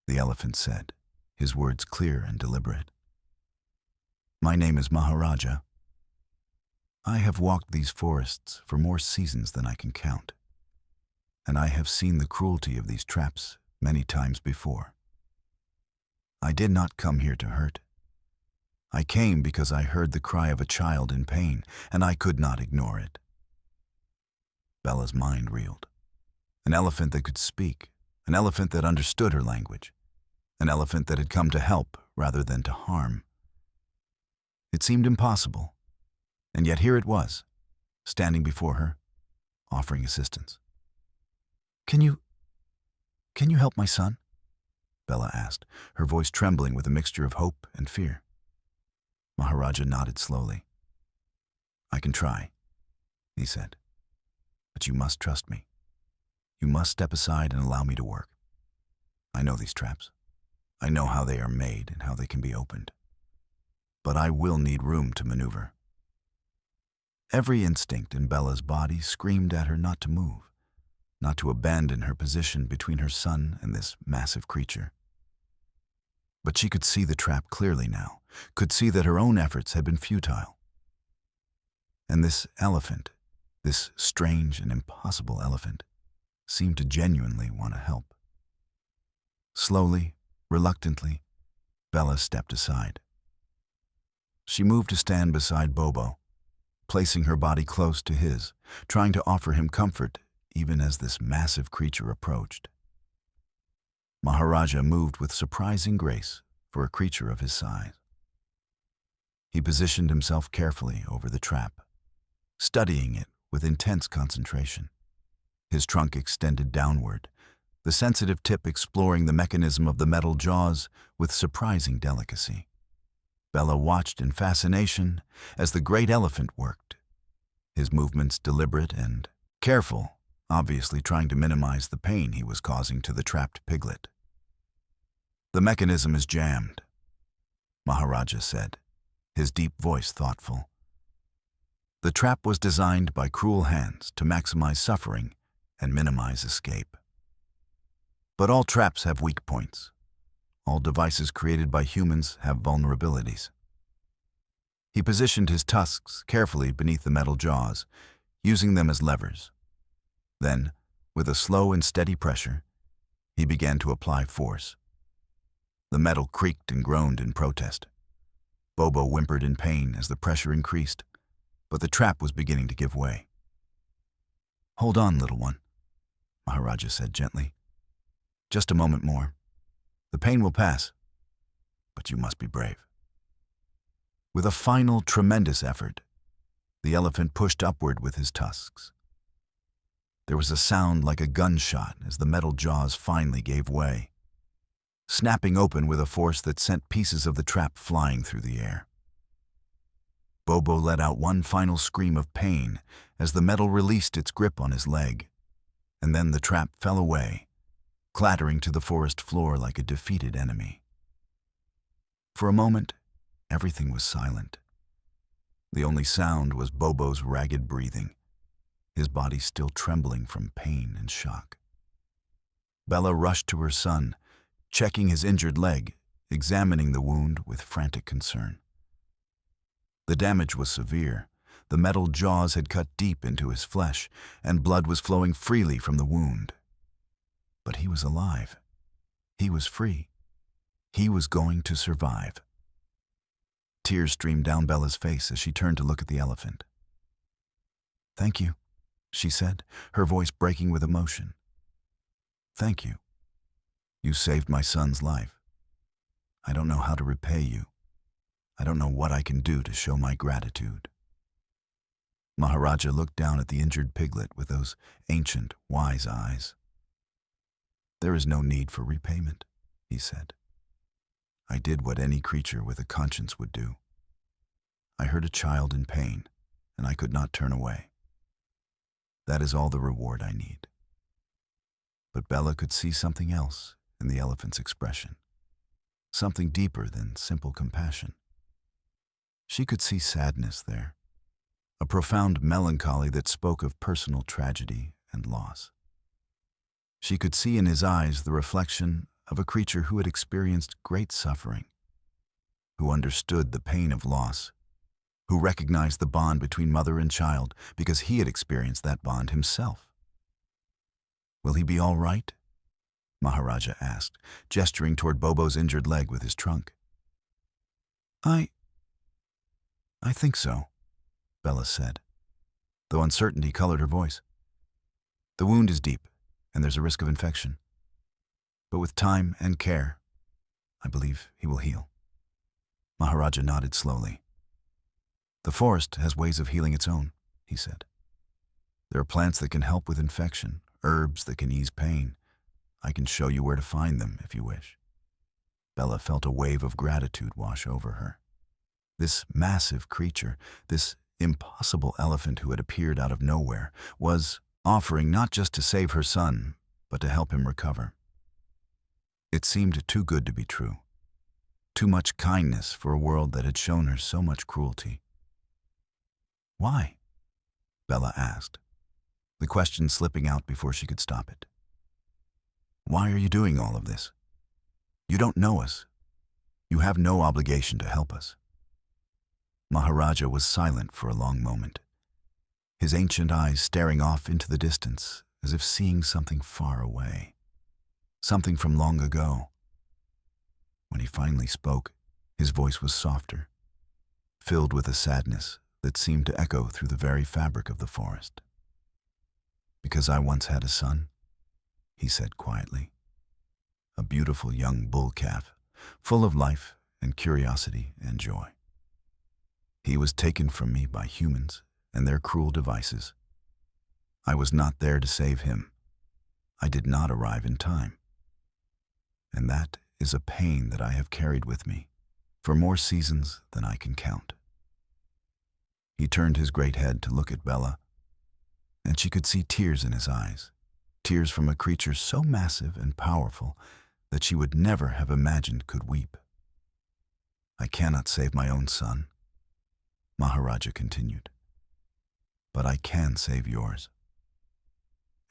the elephant said, his words clear and deliberate. "My name is Maharaja. I have walked these forests for more seasons than I can count, and I have seen the cruelty of these traps many times before. I did not come here to hurt. I came because I heard the cry of a child in pain, and I could not ignore it." Bella's mind reeled. An elephant that could speak, an elephant that understood her language, an elephant that had come to help rather than to harm. It seemed impossible, and yet here it was, standing before her, offering assistance. Can you help my son?" Bella asked, her voice trembling with a mixture of hope and fear. Maharaja nodded slowly. "I can try," he said, "but you must trust me. You must step aside and allow me to work. I know these traps. I know how they are made and how they can be opened. but I will need room to maneuver. Every instinct in Bella's body screamed at her not to move, not to abandon her position between her son and this massive creature. But she could see the trap clearly now, could see that her own efforts had been futile. And this elephant, this strange and impossible elephant, seemed to genuinely want to help. Slowly, reluctantly, Bella stepped aside. She moved to stand beside Bobo, placing her body close to his, trying to offer him comfort even as this massive creature approached. Maharaja moved with surprising grace for a creature of his size. He positioned himself carefully over the trap, studying it with intense concentration. His trunk extended downward, the sensitive tip exploring the mechanism of the metal jaws with surprising delicacy. Bella watched in fascination as the great elephant worked, his movements deliberate and careful, obviously trying to minimize the pain he was causing to the trapped piglet. "The mechanism is jammed," Maharaja said, his deep voice thoughtful. The trap was designed by cruel hands to maximize suffering and minimize escape. But all traps have weak points. All devices created by humans have vulnerabilities. He positioned his tusks carefully beneath the metal jaws, using them as levers. Then, with a slow and steady pressure, he began to apply force. The metal creaked and groaned in protest. Bobo whimpered in pain as the pressure increased, but the trap was beginning to give way. "Hold on, little one," Maharaja said gently. "Just a moment more. The pain will pass, but you must be brave." With a final tremendous effort, the elephant pushed upward with his tusks. There was a sound like a gunshot as the metal jaws finally gave way, snapping open with a force that sent pieces of the trap flying through the air. Bobo let out one final scream of pain as the metal released its grip on his leg, and then the trap fell away, clattering to the forest floor like a defeated enemy. For a moment, everything was silent. The only sound was Bobo's ragged breathing, his body still trembling from pain and shock. Bella rushed to her son, checking his injured leg, examining the wound with frantic concern. The damage was severe. The metal jaws had cut deep into his flesh, and blood was flowing freely from the wound. But he was alive. He was free. He was going to survive. Tears streamed down Bella's face as she turned to look at the elephant. "Thank you," she said, her voice breaking with emotion. "Thank you. You saved my son's life. I don't know how to repay you. I don't know what I can do to show my gratitude." Maharaja looked down at the injured piglet with those ancient, wise eyes. "There is no need for repayment," he said. "I did what any creature with a conscience would do. I heard a child in pain, and I could not turn away. That is all the reward I need." But Bella could see something else in the elephant's expression, something deeper than simple compassion. She could see sadness there, a profound melancholy that spoke of personal tragedy and loss. She could see in his eyes the reflection of a creature who had experienced great suffering, who understood the pain of loss, who recognized the bond between mother and child because he had experienced that bond himself. "Will he be all right?" Maharaja asked, gesturing toward Bobo's injured leg with his trunk. I think so," Bella said, though uncertainty colored her voice. "The wound is deep, and there's a risk of infection. But with time and care, I believe he will heal." Maharaja nodded slowly. "The forest has ways of healing its own," he said. "There are plants that can help with infection, herbs that can ease pain. I can show you where to find them if you wish." Bella felt a wave of gratitude wash over her. This massive creature, this impossible elephant who had appeared out of nowhere, was offering not just to save her son, but to help him recover. It seemed too good to be true. Too much kindness for a world that had shown her so much cruelty. Why? Bella asked, the question slipping out before she could stop it. Why are you doing all of this? You don't know us. You have no obligation to help us. Maharaja was silent for a long moment, his ancient eyes staring off into the distance as if seeing something far away, something from long ago. When he finally spoke, his voice was softer, filled with a sadness that seemed to echo through the very fabric of the forest. Because I once had a son, he said quietly, a beautiful young bull calf, full of life and curiosity and joy. He was taken from me by humans and their cruel devices. I was not there to save him. I did not arrive in time. And that is a pain that I have carried with me for more seasons than I can count. He turned his great head to look at Bella, and she could see tears in his eyes, tears from a creature so massive and powerful that she would never have imagined could weep. I cannot save my own son, Maharaja continued, but I can save yours.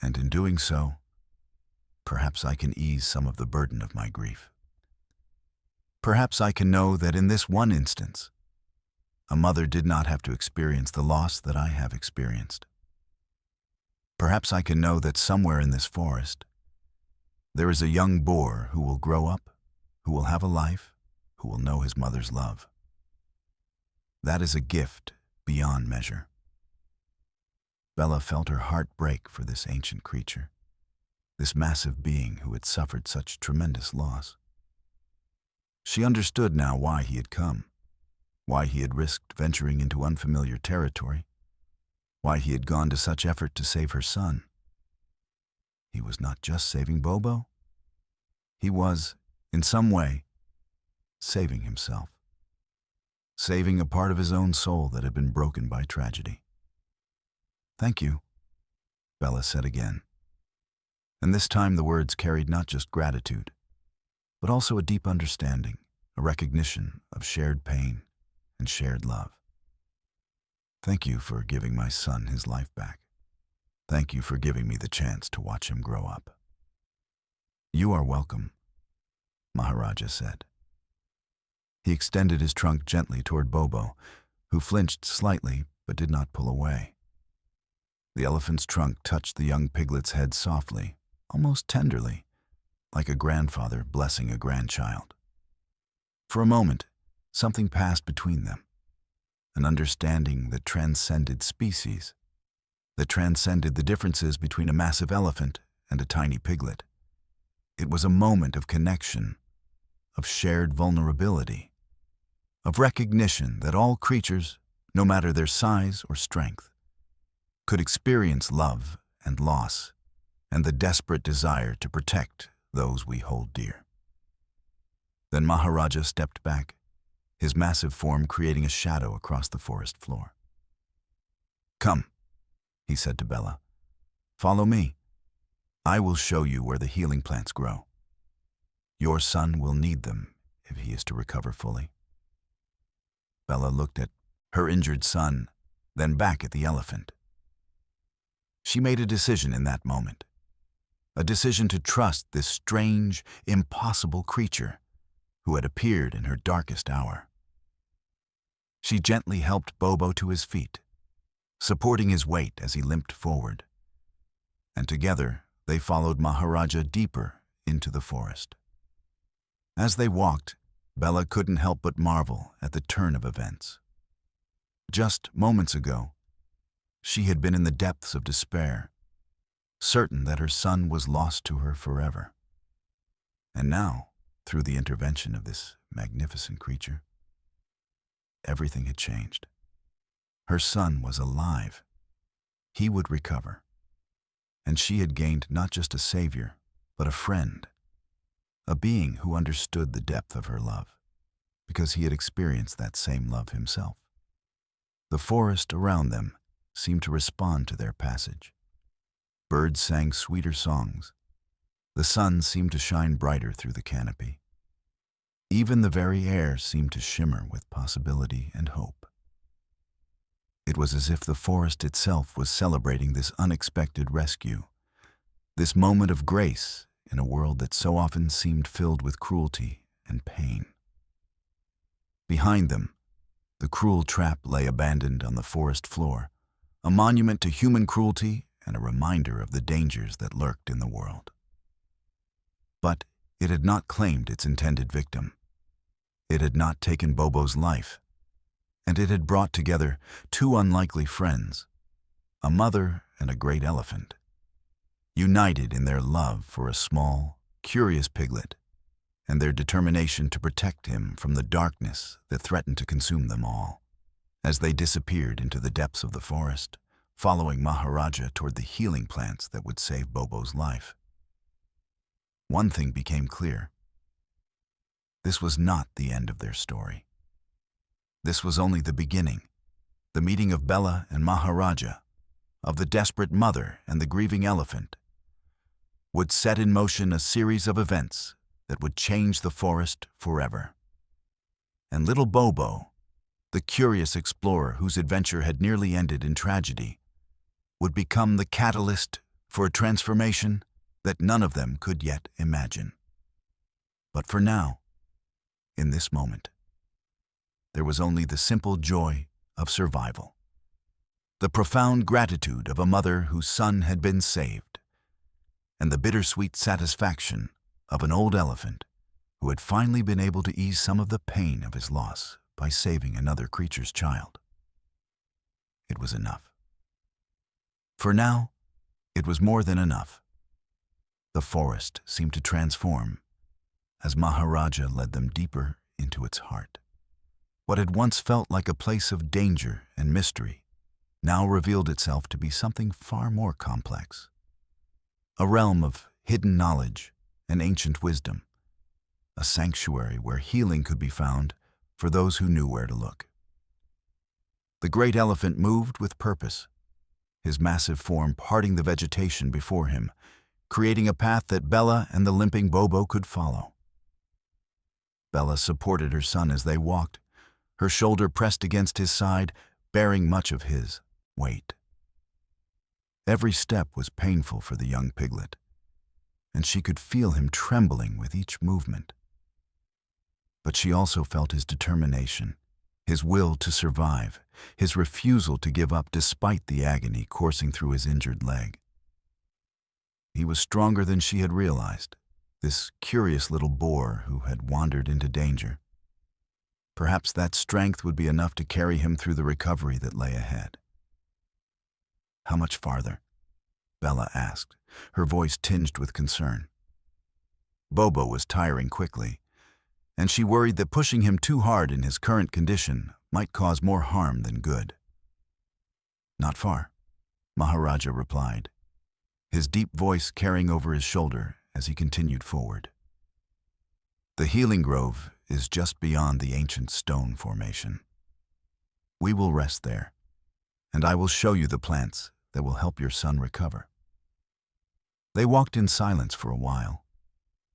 And in doing so, perhaps I can ease some of the burden of my grief. Perhaps I can know that in this one instance, a mother did not have to experience the loss that I have experienced. Perhaps I can know that somewhere in this forest, there is a young boar who will grow up, who will have a life, who will know his mother's love. That is a gift beyond measure. Bella felt her heart break for this ancient creature, this massive being who had suffered such tremendous loss. She understood now why he had come, why he had risked venturing into unfamiliar territory, why he had gone to such effort to save her son. He was not just saving Bobo. He was, in some way, saving himself, saving a part of his own soul that had been broken by tragedy. Thank you, Bella said again. And this time the words carried not just gratitude, but also a deep understanding, a recognition of shared pain and shared love. Thank you for giving my son his life back. Thank you for giving me the chance to watch him grow up. You are welcome, Maharaja said. He extended his trunk gently toward Bobo, who flinched slightly but did not pull away. The elephant's trunk touched the young piglet's head softly, almost tenderly, like a grandfather blessing a grandchild. For a moment, something passed between them, an understanding that transcended species, that transcended the differences between a massive elephant and a tiny piglet. It was a moment of connection, of shared vulnerability, of recognition that all creatures, no matter their size or strength, could experience love and loss and the desperate desire to protect those we hold dear. Then Maharaja stepped back, his massive form creating a shadow across the forest floor. Come, he said to Bella. Follow me. I will show you where the healing plants grow. Your son will need them if he is to recover fully. Bella looked at her injured son, then back at the elephant. She made a decision in that moment, a decision to trust this strange, impossible creature who had appeared in her darkest hour. She gently helped Bobo to his feet, supporting his weight as he limped forward, and together they followed Maharaja deeper into the forest. As they walked, Bella couldn't help but marvel at the turn of events. Just moments ago, she had been in the depths of despair, certain that her son was lost to her forever. And now, through the intervention of this magnificent creature, everything had changed. Her son was alive. He would recover. And she had gained not just a savior, but a friend, a being who understood the depth of her love, because he had experienced that same love himself. The forest around them seemed to respond to their passage. Birds sang sweeter songs. The sun seemed to shine brighter through the canopy. Even the very air seemed to shimmer with possibility and hope. It was as if the forest itself was celebrating this unexpected rescue, this moment of grace in a world that so often seemed filled with cruelty and pain. Behind them, the cruel trap lay abandoned on the forest floor, a monument to human cruelty and a reminder of the dangers that lurked in the world. But it had not claimed its intended victim. It had not taken Bobo's life, and it had brought together two unlikely friends, a mother and a great elephant, united in their love for a small, curious piglet and their determination to protect him from the darkness that threatened to consume them all. As they disappeared into the depths of the forest, following Maharaja toward the healing plants that would save Bobo's life, one thing became clear. This was not the end of their story. This was only the beginning, the meeting of Bella and Maharaja, of the desperate mother and the grieving elephant, would set in motion a series of events that would change the forest forever. And little Bobo, the curious explorer whose adventure had nearly ended in tragedy, would become the catalyst for a transformation that none of them could yet imagine. But for now, in this moment, there was only the simple joy of survival, the profound gratitude of a mother whose son had been saved, and the bittersweet satisfaction of an old elephant who had finally been able to ease some of the pain of his loss by saving another creature's child. It was enough. For now, it was more than enough. The forest seemed to transform as Maharaja led them deeper into its heart. What had once felt like a place of danger and mystery now revealed itself to be something far more complex. A realm of hidden knowledge and ancient wisdom, a sanctuary where healing could be found for those who knew where to look. The great elephant moved with purpose, his massive form parting the vegetation before him, creating a path that Bella and the limping Bobo could follow. Bella supported her son as they walked, her shoulder pressed against his side, bearing much of his weight. Every step was painful for the young piglet, and she could feel him trembling with each movement. But she also felt his determination, his will to survive, his refusal to give up despite the agony coursing through his injured leg. He was stronger than she had realized, this curious little boar who had wandered into danger. Perhaps that strength would be enough to carry him through the recovery that lay ahead. How much farther? Bella asked, her voice tinged with concern. Bobo was tiring quickly, and she worried that pushing him too hard in his current condition might cause more harm than good. Not far, Maharaja replied, his deep voice carrying over his shoulder as he continued forward. The healing grove is just beyond the ancient stone formation. We will rest there, and I will show you the plants that will help your son recover. They walked in silence for a while,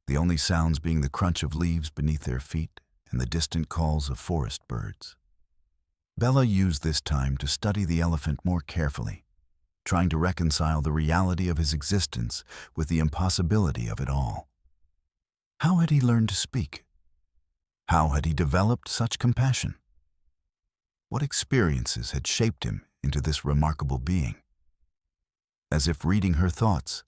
the only sounds being the crunch of leaves beneath their feet and the distant calls of forest birds. Bella used this time to study the elephant more carefully, trying to reconcile the reality of his existence with the impossibility of it all. How had he learned to speak? How had he developed such compassion? What experiences had shaped him into this remarkable being? As if reading her thoughts,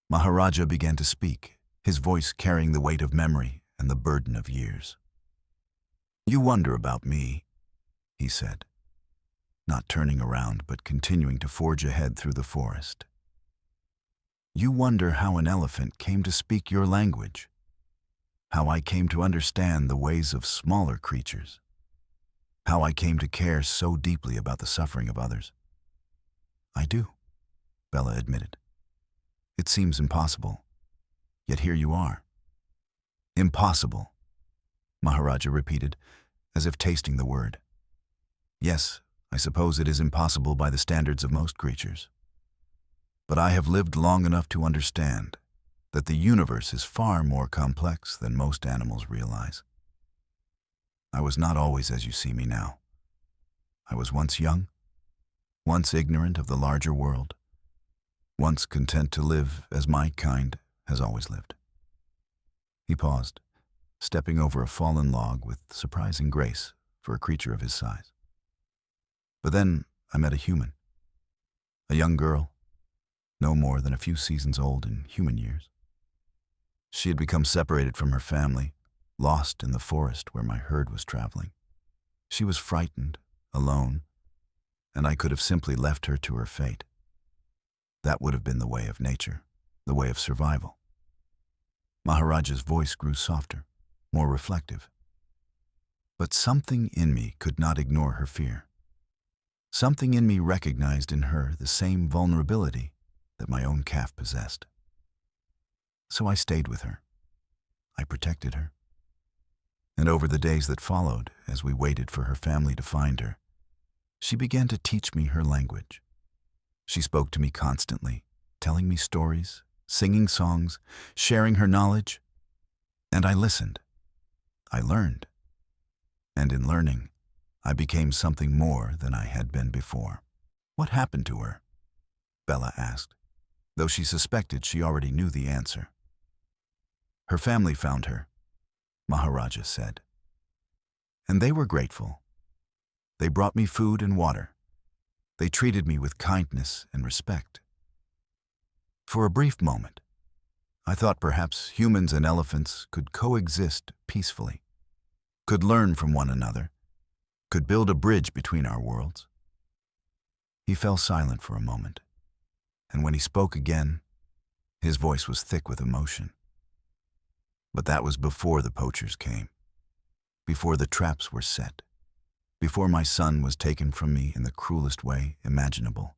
Maharaja began to speak, his voice carrying the weight of memory and the burden of years. "You wonder about me," he said, not turning around but continuing to forge ahead through the forest. "You wonder how an elephant came to speak your language, how I came to understand the ways of smaller creatures, how I came to care so deeply about the suffering of others." "I do," Bella admitted. "It seems impossible, yet here you are." "Impossible," Maharaja repeated, as if tasting the word. "Yes, I suppose it is impossible by the standards of most creatures. But I have lived long enough to understand that the universe is far more complex than most animals realize. I was not always as you see me now. I was once young, once ignorant of the larger world, once content to live as my kind has always lived. He paused, stepping over a fallen log with surprising grace for a creature of his size. But then I met a human, a young girl, no more than a few seasons old in human years. She had become separated from her family, lost in the forest where my herd was traveling. She was frightened, alone, and I could have simply left her to her fate. That would have been the way of nature, the way of survival. Maharaja's voice grew softer, more reflective. But something in me could not ignore her fear. Something in me recognized in her the same vulnerability that my own calf possessed. So I stayed with her. I protected her. And over the days that followed, as we waited for her family to find her, she began to teach me her language. She spoke to me constantly, telling me stories, singing songs, sharing her knowledge. And I listened. I learned. And in learning, I became something more than I had been before. What happened to her? Bella asked, though she suspected she already knew the answer. Her family found her, Maharaja said. And they were grateful. They brought me food and water. They treated me with kindness and respect. For a brief moment, I thought perhaps humans and elephants could coexist peacefully, could learn from one another, could build a bridge between our worlds. He fell silent for a moment, and when he spoke again, his voice was thick with emotion. But that was before the poachers came, before the traps were set, before my son was taken from me in the cruelest way imaginable.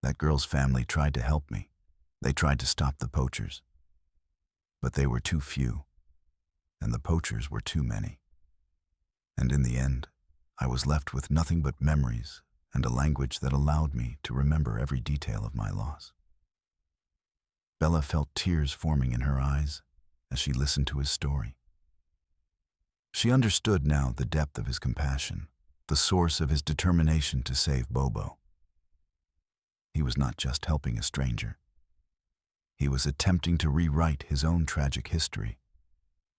That girl's family tried to help me. They tried to stop the poachers. But they were too few, and the poachers were too many. And in the end, I was left with nothing but memories and a language that allowed me to remember every detail of my loss. Bella felt tears forming in her eyes as she listened to his story. She understood now the depth of his compassion, the source of his determination to save Bobo. He was not just helping a stranger. He was attempting to rewrite his own tragic history,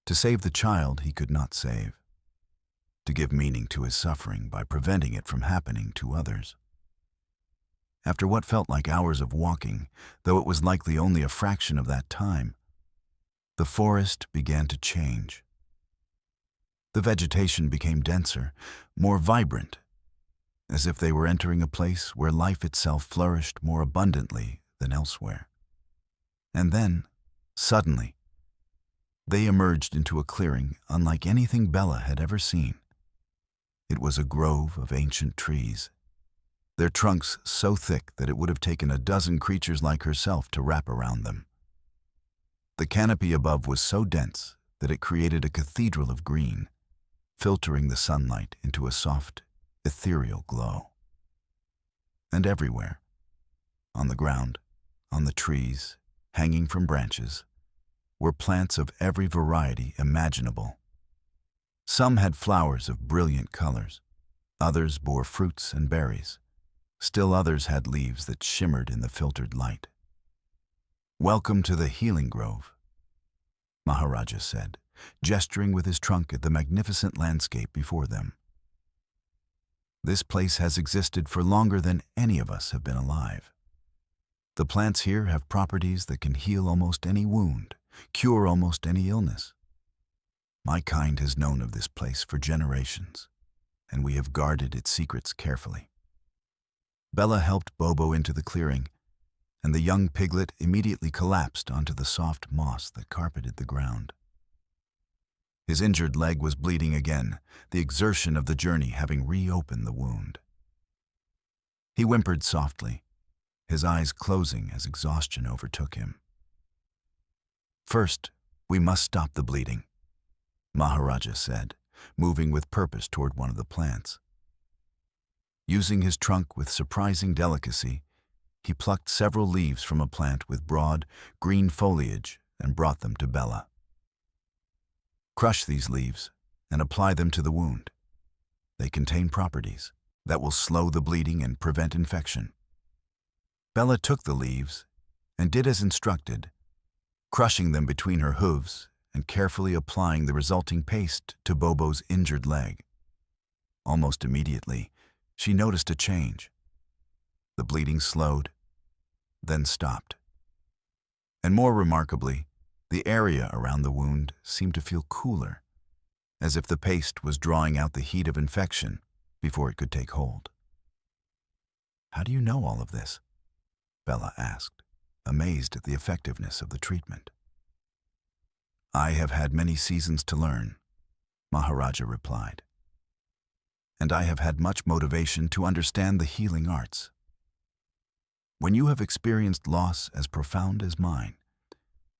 to save the child he could not save, to give meaning to his suffering by preventing it from happening to others. After what felt like hours of walking, though it was likely only a fraction of that time, the forest began to change. The vegetation became denser, more vibrant, as if they were entering a place where life itself flourished more abundantly than elsewhere. And then, suddenly, they emerged into a clearing unlike anything Bella had ever seen. It was a grove of ancient trees, their trunks so thick that it would have taken a dozen creatures like herself to wrap around them. The canopy above was so dense that it created a cathedral of green, filtering the sunlight into a soft, ethereal glow. And everywhere, on the ground, on the trees, hanging from branches, were plants of every variety imaginable. Some had flowers of brilliant colors, others bore fruits and berries, still others had leaves that shimmered in the filtered light. "Welcome to the healing grove," Maharaja said, gesturing with his trunk at the magnificent landscape before them. "This place has existed for longer than any of us have been alive. The plants here have properties that can heal almost any wound, cure almost any illness. My kind has known of this place for generations, and we have guarded its secrets carefully." Bella helped Bobo into the clearing, and the young piglet immediately collapsed onto the soft moss that carpeted the ground. His injured leg was bleeding again, the exertion of the journey having reopened the wound. He whimpered softly, his eyes closing as exhaustion overtook him. "First, we must stop the bleeding," Maharaja said, moving with purpose toward one of the plants. Using his trunk with surprising delicacy, He plucked several leaves from a plant with broad, green foliage and brought them to Bella. Crush these leaves and apply them to the wound. They contain properties that will slow the bleeding and prevent infection. Bella took the leaves and did as instructed, crushing them between her hooves and carefully applying the resulting paste to Bobo's injured leg. Almost immediately, she noticed a change. The bleeding slowed, then stopped. And more remarkably, the area around the wound seemed to feel cooler, as if the paste was drawing out the heat of infection before it could take hold. "How do you know all of this?" Bella asked, amazed at the effectiveness of the treatment. "I have had many seasons to learn," Maharaja replied. "And I have had much motivation to understand the healing arts. When you have experienced loss as profound as mine,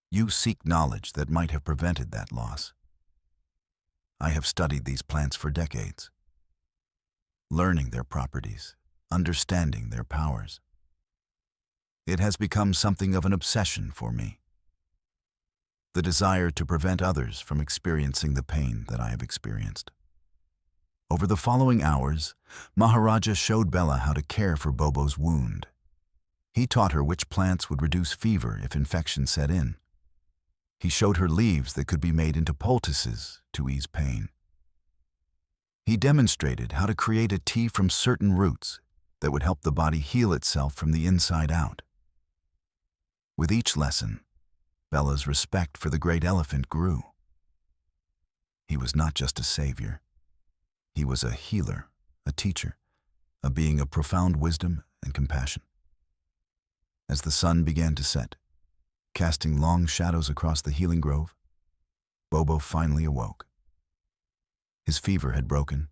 you seek knowledge that might have prevented that loss. I have studied these plants for decades, learning their properties, understanding their powers. It has become something of an obsession for me. The desire to prevent others from experiencing the pain that I have experienced." Over the following hours, Maharaja showed Bella how to care for Bobo's wound. He taught her which plants would reduce fever if infection set in. He showed her leaves that could be made into poultices to ease pain. He demonstrated how to create a tea from certain roots that would help the body heal itself from the inside out. With each lesson, Bella's respect for the great elephant grew. He was not just a savior. He was a healer, a teacher, a being of profound wisdom and compassion. As the sun began to set, casting long shadows across the healing grove, Bobo finally awoke. His fever had broken,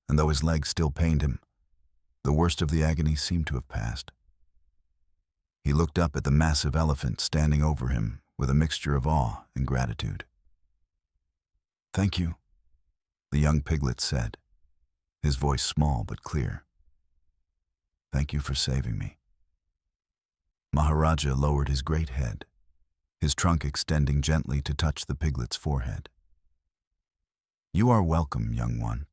and though his legs still pained him, the worst of the agony seemed to have passed. He looked up at the massive elephant standing over him with a mixture of awe and gratitude. "Thank you," the young piglet said, his voice small but clear. "Thank you for saving me." Maharaja lowered his great head, his trunk extending gently to touch the piglet's forehead. "You are welcome, young one,"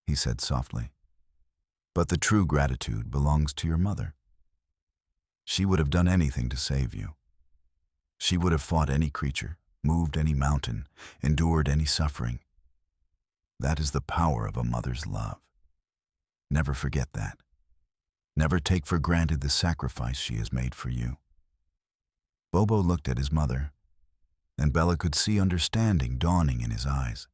he said softly. "But the true gratitude belongs to your mother. She would have done anything to save you. She would have fought any creature, moved any mountain, endured any suffering. That is the power of a mother's love. Never forget that. Never take for granted the sacrifice she has made for you." Bobo looked at his mother, and Bella could see understanding dawning in his eyes.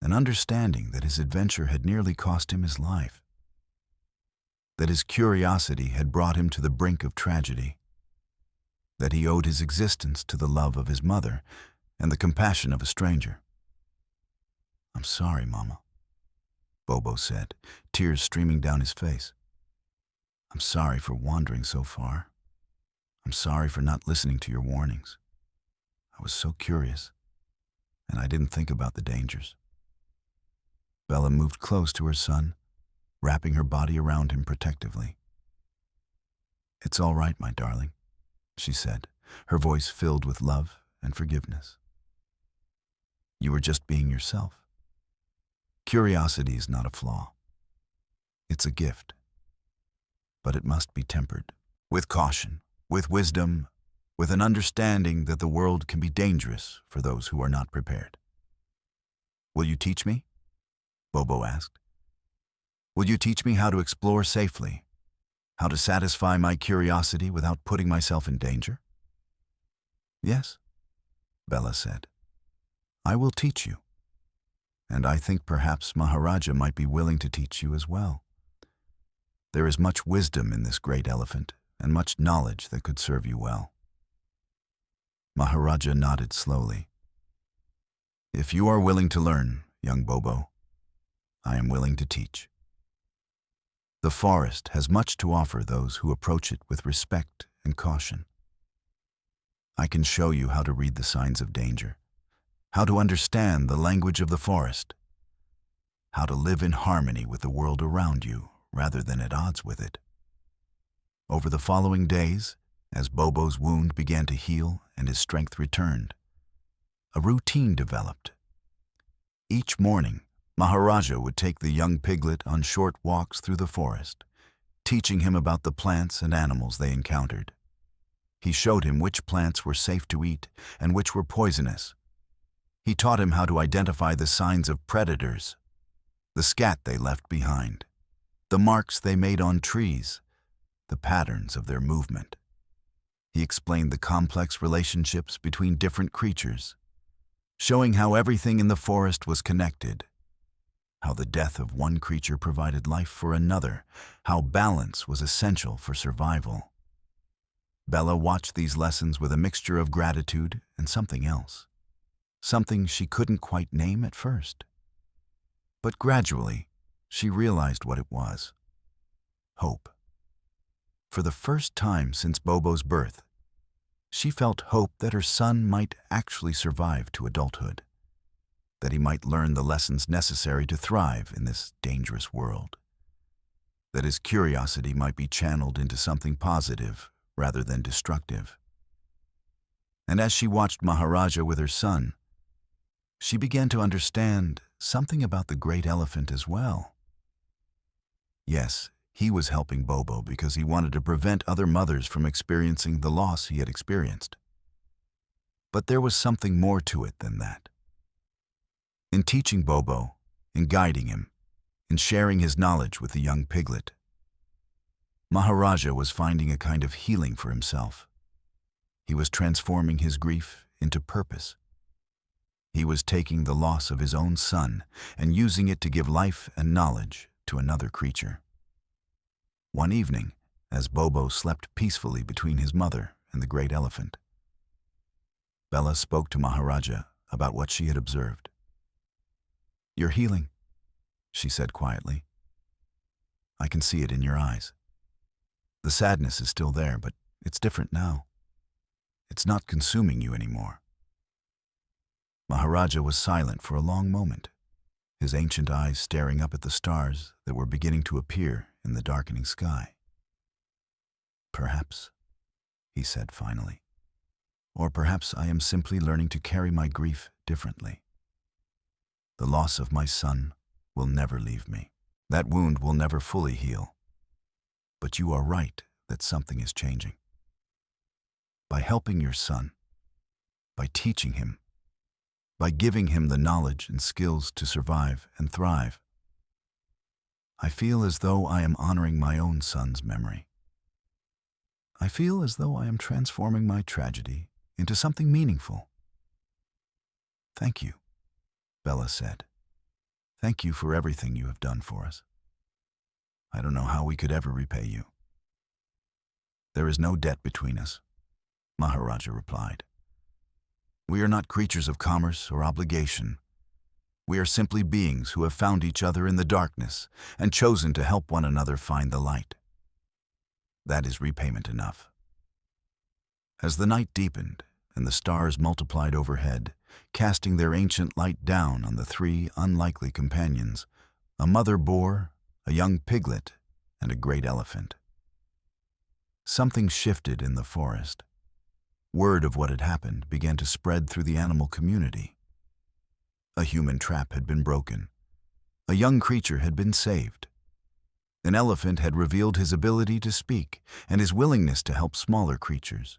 An understanding that his adventure had nearly cost him his life. That his curiosity had brought him to the brink of tragedy. That he owed his existence to the love of his mother and the compassion of a stranger. "I'm sorry, Mama," Bobo said, tears streaming down his face. "I'm sorry for wandering so far. I'm sorry for not listening to your warnings. I was so curious, and I didn't think about the dangers." Bella moved close to her son, wrapping her body around him protectively. "It's all right, my darling," she said, her voice filled with love and forgiveness. "You were just being yourself. Curiosity is not a flaw. It's a gift. But it must be tempered with caution, with wisdom, with an understanding that the world can be dangerous for those who are not prepared." "Will you teach me?" Bobo asked. "Will you teach me how to explore safely, how to satisfy my curiosity without putting myself in danger?" "Yes," Bella said. "I will teach you. And I think perhaps Maharaja might be willing to teach you as well. There is much wisdom in this great elephant and much knowledge that could serve you well." Maharaja nodded slowly. "If you are willing to learn, young Bobo, I am willing to teach. The forest has much to offer those who approach it with respect and caution. I can show you how to read the signs of danger, how to understand the language of the forest, how to live in harmony with the world around you rather than at odds with it. Over the following days, as Bobo's wound began to heal and his strength returned, a routine developed. Each morning, Maharaja would take the young piglet on short walks through the forest, teaching him about the plants and animals they encountered. He showed him which plants were safe to eat and which were poisonous. He taught him how to identify the signs of predators, the scat they left behind, the marks they made on trees, the patterns of their movement. He explained the complex relationships between different creatures, showing how everything in the forest was connected, how the death of one creature provided life for another, how balance was essential for survival. Bella watched these lessons with a mixture of gratitude and something else, something she couldn't quite name at first. But gradually, she realized what it was: hope. For the first time since Bobo's birth, she felt hope that her son might actually survive to adulthood, that he might learn the lessons necessary to thrive in this dangerous world, that his curiosity might be channeled into something positive rather than destructive. And as she watched Maharaja with her son, she began to understand something about the great elephant as well. Yes, he was helping Bobo because he wanted to prevent other mothers from experiencing the loss he had experienced. But there was something more to it than that. In teaching Bobo, in guiding him, in sharing his knowledge with the young piglet, Maharaja was finding a kind of healing for himself. He was transforming his grief into purpose. He was taking the loss of his own son and using it to give life and knowledge to another creature. One evening, as Bobo slept peacefully between his mother and the great elephant, Bella spoke to Maharaja about what she had observed. "You're healing," she said quietly. "I can see it in your eyes. The sadness is still there, but it's different now. It's not consuming you anymore." Maharaja was silent for a long moment, his ancient eyes staring up at the stars that were beginning to appear in the darkening sky. "Perhaps," he said finally, "or perhaps I am simply learning to carry my grief differently. The loss of my son will never leave me. That wound will never fully heal. But you are right that something is changing. By helping your son, by teaching him, by giving him the knowledge and skills to survive and thrive, I feel as though I am honoring my own son's memory. I feel as though I am transforming my tragedy into something meaningful." "Thank you," Bella said. "Thank you for everything you have done for us. I don't know how we could ever repay you." "There is no debt between us," Maharaja replied. "We are not creatures of commerce or obligation. We are simply beings who have found each other in the darkness and chosen to help one another find the light. That is repayment enough." As the night deepened and the stars multiplied overhead, casting their ancient light down on the three unlikely companions, a mother boar, a young piglet, and a great elephant. Something shifted in the forest. Word of what had happened began to spread through the animal community. A human trap had been broken. A young creature had been saved. An elephant had revealed his ability to speak and his willingness to help smaller creatures.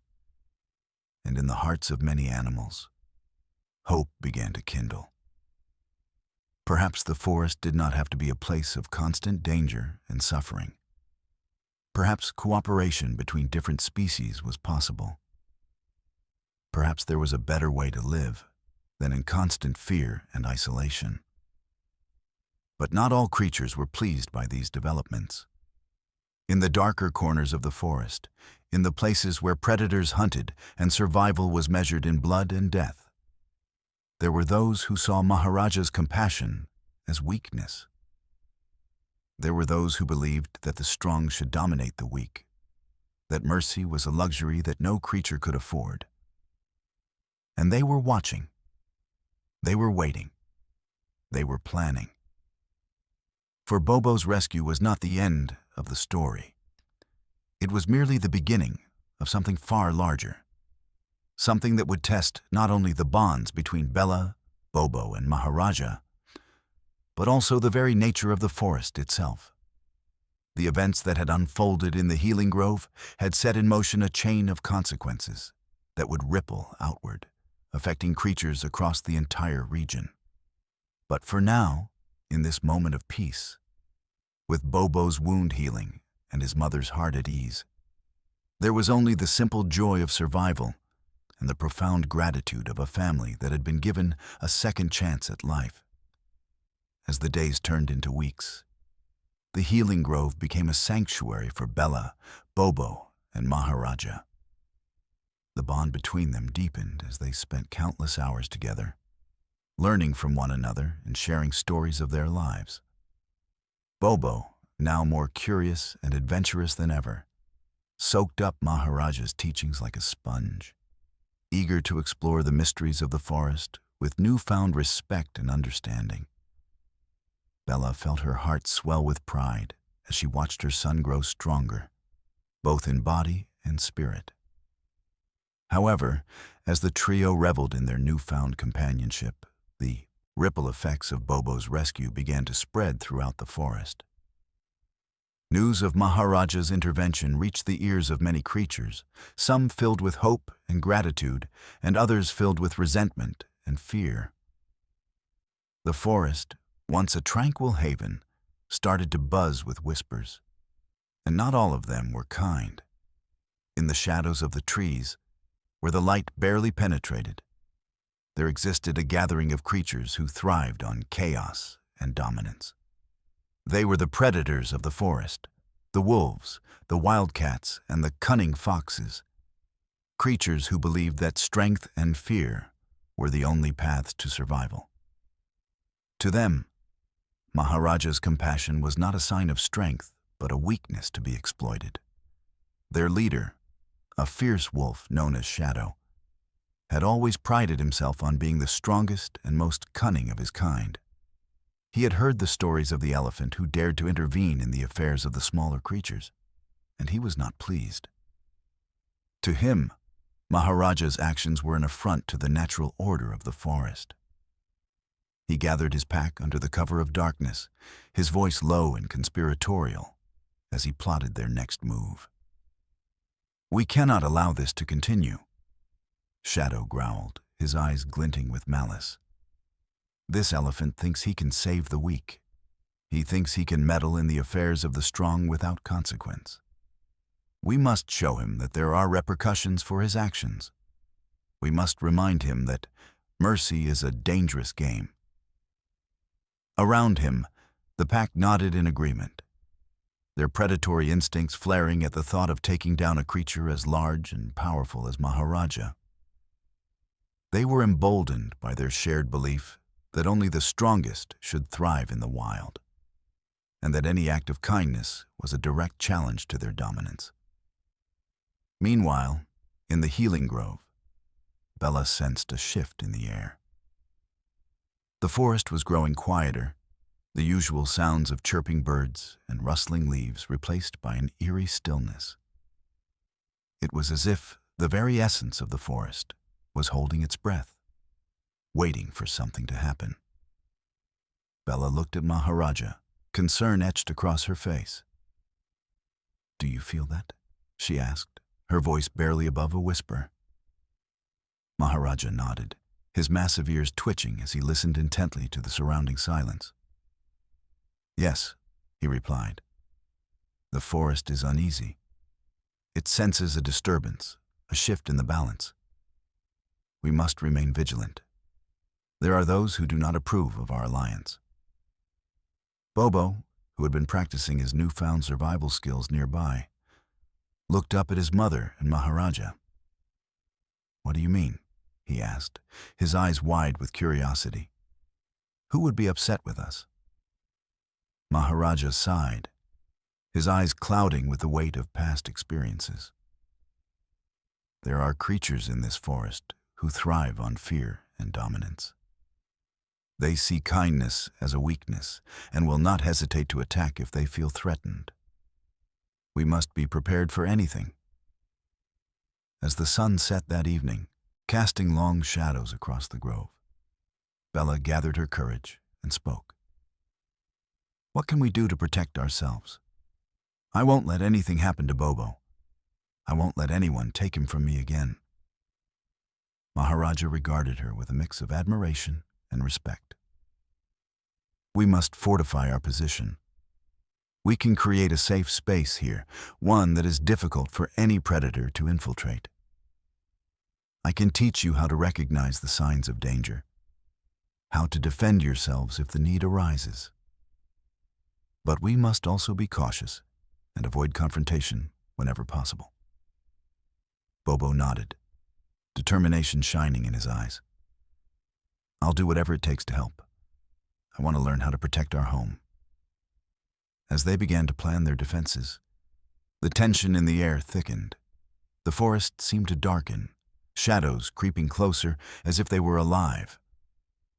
And in the hearts of many animals, hope began to kindle. Perhaps the forest did not have to be a place of constant danger and suffering. Perhaps cooperation between different species was possible. Perhaps there was a better way to live than in constant fear and isolation. But not all creatures were pleased by these developments. In the darker corners of the forest, in the places where predators hunted and survival was measured in blood and death, there were those who saw Maharaja's compassion as weakness. There were those who believed that the strong should dominate the weak, that mercy was a luxury that no creature could afford. And they were watching. They were waiting. They were planning. For Bobo's rescue was not the end of the story. It was merely the beginning of something far larger. Something that would test not only the bonds between Bella, Bobo, and Maharaja, but also the very nature of the forest itself. The events that had unfolded in the Healing Grove had set in motion a chain of consequences that would ripple outward, affecting creatures across the entire region. But for now, in this moment of peace, with Bobo's wound healing and his mother's heart at ease, there was only the simple joy of survival and the profound gratitude of a family that had been given a second chance at life. As the days turned into weeks, the Healing Grove became a sanctuary for Bella, Bobo, and Maharaja. The bond between them deepened as they spent countless hours together, learning from one another and sharing stories of their lives. Bobo, now more curious and adventurous than ever, soaked up Maharaja's teachings like a sponge, eager to explore the mysteries of the forest with newfound respect and understanding. Bella felt her heart swell with pride as she watched her son grow stronger, both in body and spirit. However, as the trio reveled in their newfound companionship, the ripple effects of Bobo's rescue began to spread throughout the forest. News of Maharaja's intervention reached the ears of many creatures, some filled with hope and gratitude, and others filled with resentment and fear. The forest, once a tranquil haven, started to buzz with whispers, and not all of them were kind. In the shadows of the trees, where the light barely penetrated, there existed a gathering of creatures who thrived on chaos and dominance. They were the predators of the forest, the wolves, the wildcats, and the cunning foxes, creatures who believed that strength and fear were the only paths to survival. To them, Maharaja's compassion was not a sign of strength, but a weakness to be exploited. Their leader, a fierce wolf known as Shadow, had always prided himself on being the strongest and most cunning of his kind. He had heard the stories of the elephant who dared to intervene in the affairs of the smaller creatures, and he was not pleased. To him, Maharaja's actions were an affront to the natural order of the forest. He gathered his pack under the cover of darkness, his voice low and conspiratorial, as he plotted their next move. "We cannot allow this to continue," Shadow growled, his eyes glinting with malice. "This elephant thinks he can save the weak. He thinks he can meddle in the affairs of the strong without consequence. We must show him that there are repercussions for his actions. We must remind him that mercy is a dangerous game." Around him, the pack nodded in agreement, their predatory instincts flaring at the thought of taking down a creature as large and powerful as Maharaja. They were emboldened by their shared belief that only the strongest should thrive in the wild, and that any act of kindness was a direct challenge to their dominance. Meanwhile, in the Healing Grove, Bella sensed a shift in the air. The forest was growing quieter, the usual sounds of chirping birds and rustling leaves replaced by an eerie stillness. It was as if the very essence of the forest was holding its breath, waiting for something to happen. Bella looked at Maharaja, concern etched across her face. "Do you feel that?" she asked, her voice barely above a whisper. Maharaja nodded, his massive ears twitching as he listened intently to the surrounding silence. "Yes," he replied. "The forest is uneasy. It senses a disturbance, a shift in the balance. We must remain vigilant. There are those who do not approve of our alliance." Bobo, who had been practicing his newfound survival skills nearby, looked up at his mother and Maharaja. "What do you mean?" he asked, his eyes wide with curiosity. "Who would be upset with us?" Maharaja sighed, his eyes clouding with the weight of past experiences. "There are creatures in this forest who thrive on fear and dominance. They see kindness as a weakness and will not hesitate to attack if they feel threatened. We must be prepared for anything. As the sun set that evening, casting long shadows across the grove, Bella gathered her courage and spoke. What can we do to protect ourselves? I won't let anything happen to Bobo. I won't let anyone take him from me again. Maharaja regarded her with a mix of admiration and respect. We must fortify our position. We can create a safe space here, one that is difficult for any predator to infiltrate. I can teach you how to recognize the signs of danger, how to defend yourselves if the need arises. But we must also be cautious and avoid confrontation whenever possible. Bobo nodded, determination shining in his eyes. I'll do whatever it takes to help. I want to learn how to protect our home. As they began to plan their defenses, the tension in the air thickened. The forest seemed to darken, shadows creeping closer as if they were alive,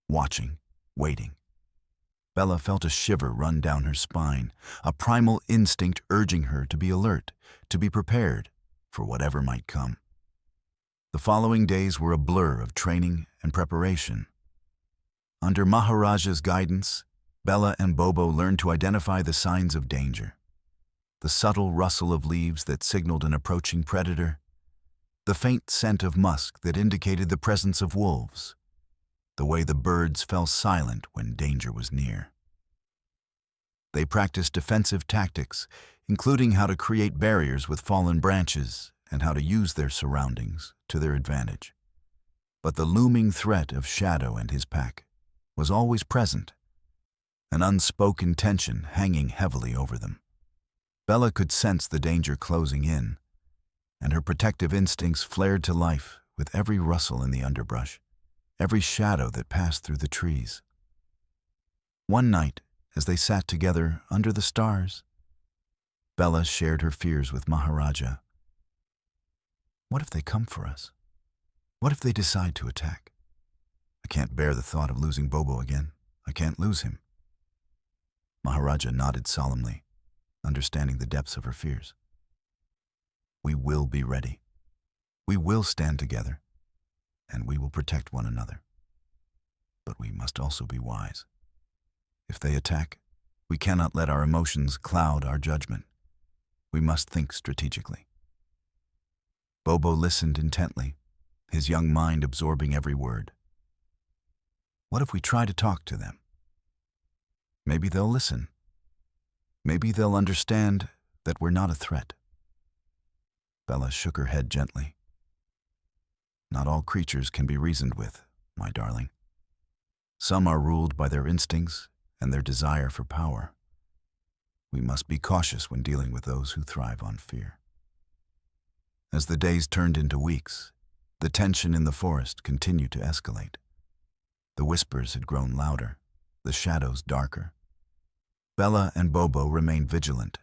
watching, waiting. Bella felt a shiver run down her spine, a primal instinct urging her to be alert, to be prepared for whatever might come. The following days were a blur of training and preparation. Under Maharaja's guidance, Bella and Bobo learned to identify the signs of danger. The subtle rustle of leaves that signaled an approaching predator, the faint scent of musk that indicated the presence of wolves, the way the birds fell silent when danger was near. They practiced defensive tactics, including how to create barriers with fallen branches and how to use their surroundings to their advantage. But the looming threat of Shadow and his pack was always present, an unspoken tension hanging heavily over them. Bella could sense the danger closing in, and her protective instincts flared to life with every rustle in the underbrush, every shadow that passed through the trees. One night, as they sat together under the stars, Bella shared her fears with Maharaja. What if they come for us? What if they decide to attack? I can't bear the thought of losing Bobo again. I can't lose him. Maharaja nodded solemnly, understanding the depths of her fears. We will be ready. We will stand together, and we will protect one another. But we must also be wise. If they attack, we cannot let our emotions cloud our judgment. We must think strategically. Bobo listened intently, his young mind absorbing every word. What if we try to talk to them? Maybe they'll listen. Maybe they'll understand that we're not a threat. Bella shook her head gently. Not all creatures can be reasoned with, my darling. Some are ruled by their instincts and their desire for power. We must be cautious when dealing with those who thrive on fear. As the days turned into weeks, the tension in the forest continued to escalate. The whispers had grown louder, the shadows darker. Bella and Bobo remained vigilant,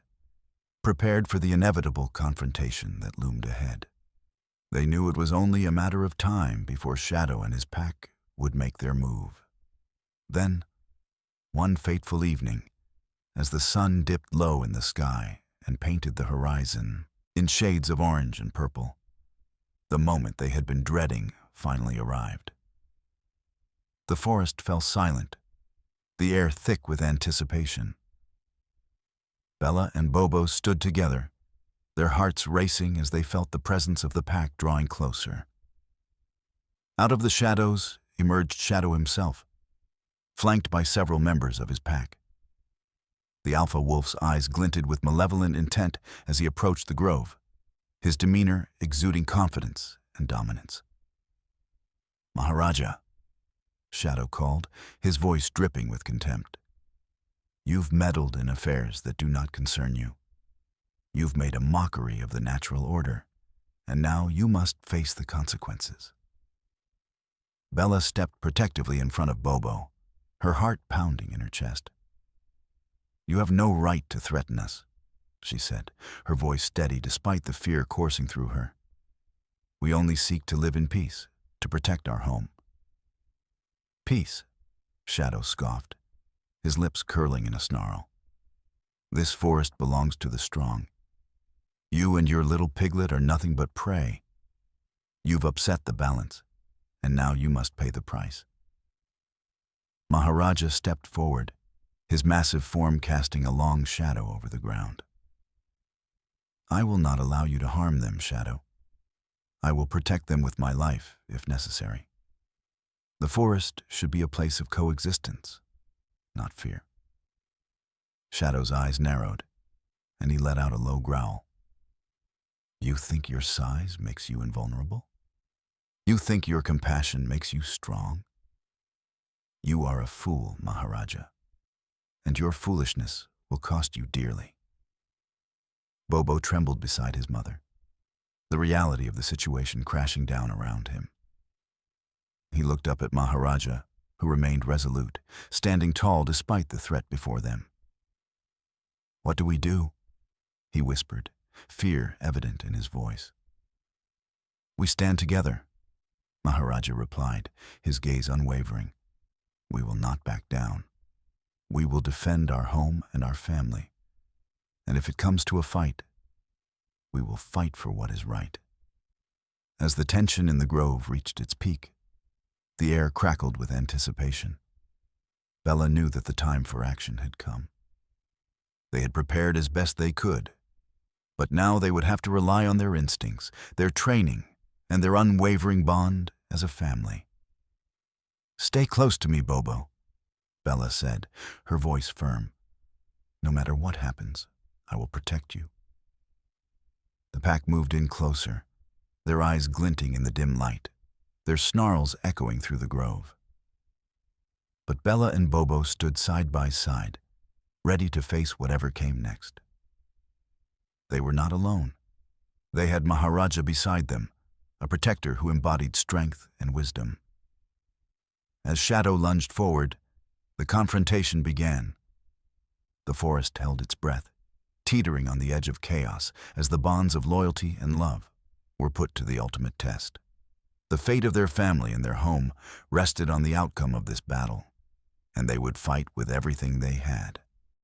prepared for the inevitable confrontation that loomed ahead. They knew it was only a matter of time before Shadow and his pack would make their move. Then, one fateful evening, as the sun dipped low in the sky and painted the horizon in shades of orange and purple, the moment they had been dreading finally arrived. The forest fell silent, the air thick with anticipation. Bella and Bobo stood together, their hearts racing as they felt the presence of the pack drawing closer. Out of the shadows emerged Shadow himself, flanked by several members of his pack. The alpha wolf's eyes glinted with malevolent intent as he approached the grove, his demeanor exuding confidence and dominance. Maharaja, Shadow called, his voice dripping with contempt. You've meddled in affairs that do not concern you. You've made a mockery of the natural order, and now you must face the consequences. Bella stepped protectively in front of Bobo, her heart pounding in her chest. You have no right to threaten us, she said, her voice steady despite the fear coursing through her. We only seek to live in peace, to protect our home. Peace, Shadow scoffed, his lips curling in a snarl. This forest belongs to the strong. You and your little piglet are nothing but prey. You've upset the balance, and now you must pay the price. Maharaja stepped forward, his massive form casting a long shadow over the ground. I will not allow you to harm them, Shadow. I will protect them with my life, if necessary. The forest should be a place of coexistence, not fear. Shadow's eyes narrowed, and he let out a low growl. You think your size makes you invulnerable? You think your compassion makes you strong? You are a fool, Maharaja, and your foolishness will cost you dearly. Bobo trembled beside his mother, the reality of the situation crashing down around him. He looked up at Maharaja, who remained resolute, standing tall despite the threat before them. What do we do? He whispered, fear evident in his voice. We stand together, Maharaja replied, his gaze unwavering. We will not back down. We will defend our home and our family. And if it comes to a fight, we will fight for what is right. As the tension in the grove reached its peak, the air crackled with anticipation. Bella knew that the time for action had come. They had prepared as best they could, but now they would have to rely on their instincts, their training, and their unwavering bond as a family. Stay close to me, Bobo, Bella said, her voice firm. No matter what happens, I will protect you. The pack moved in closer, their eyes glinting in the dim light, their snarls echoing through the grove. But Bella and Bobo stood side by side, ready to face whatever came next. They were not alone. They had Maharaja beside them, a protector who embodied strength and wisdom. As Shadow lunged forward, the confrontation began. The forest held its breath, teetering on the edge of chaos as the bonds of loyalty and love were put to the ultimate test. The fate of their family and their home rested on the outcome of this battle, and they would fight with everything they had.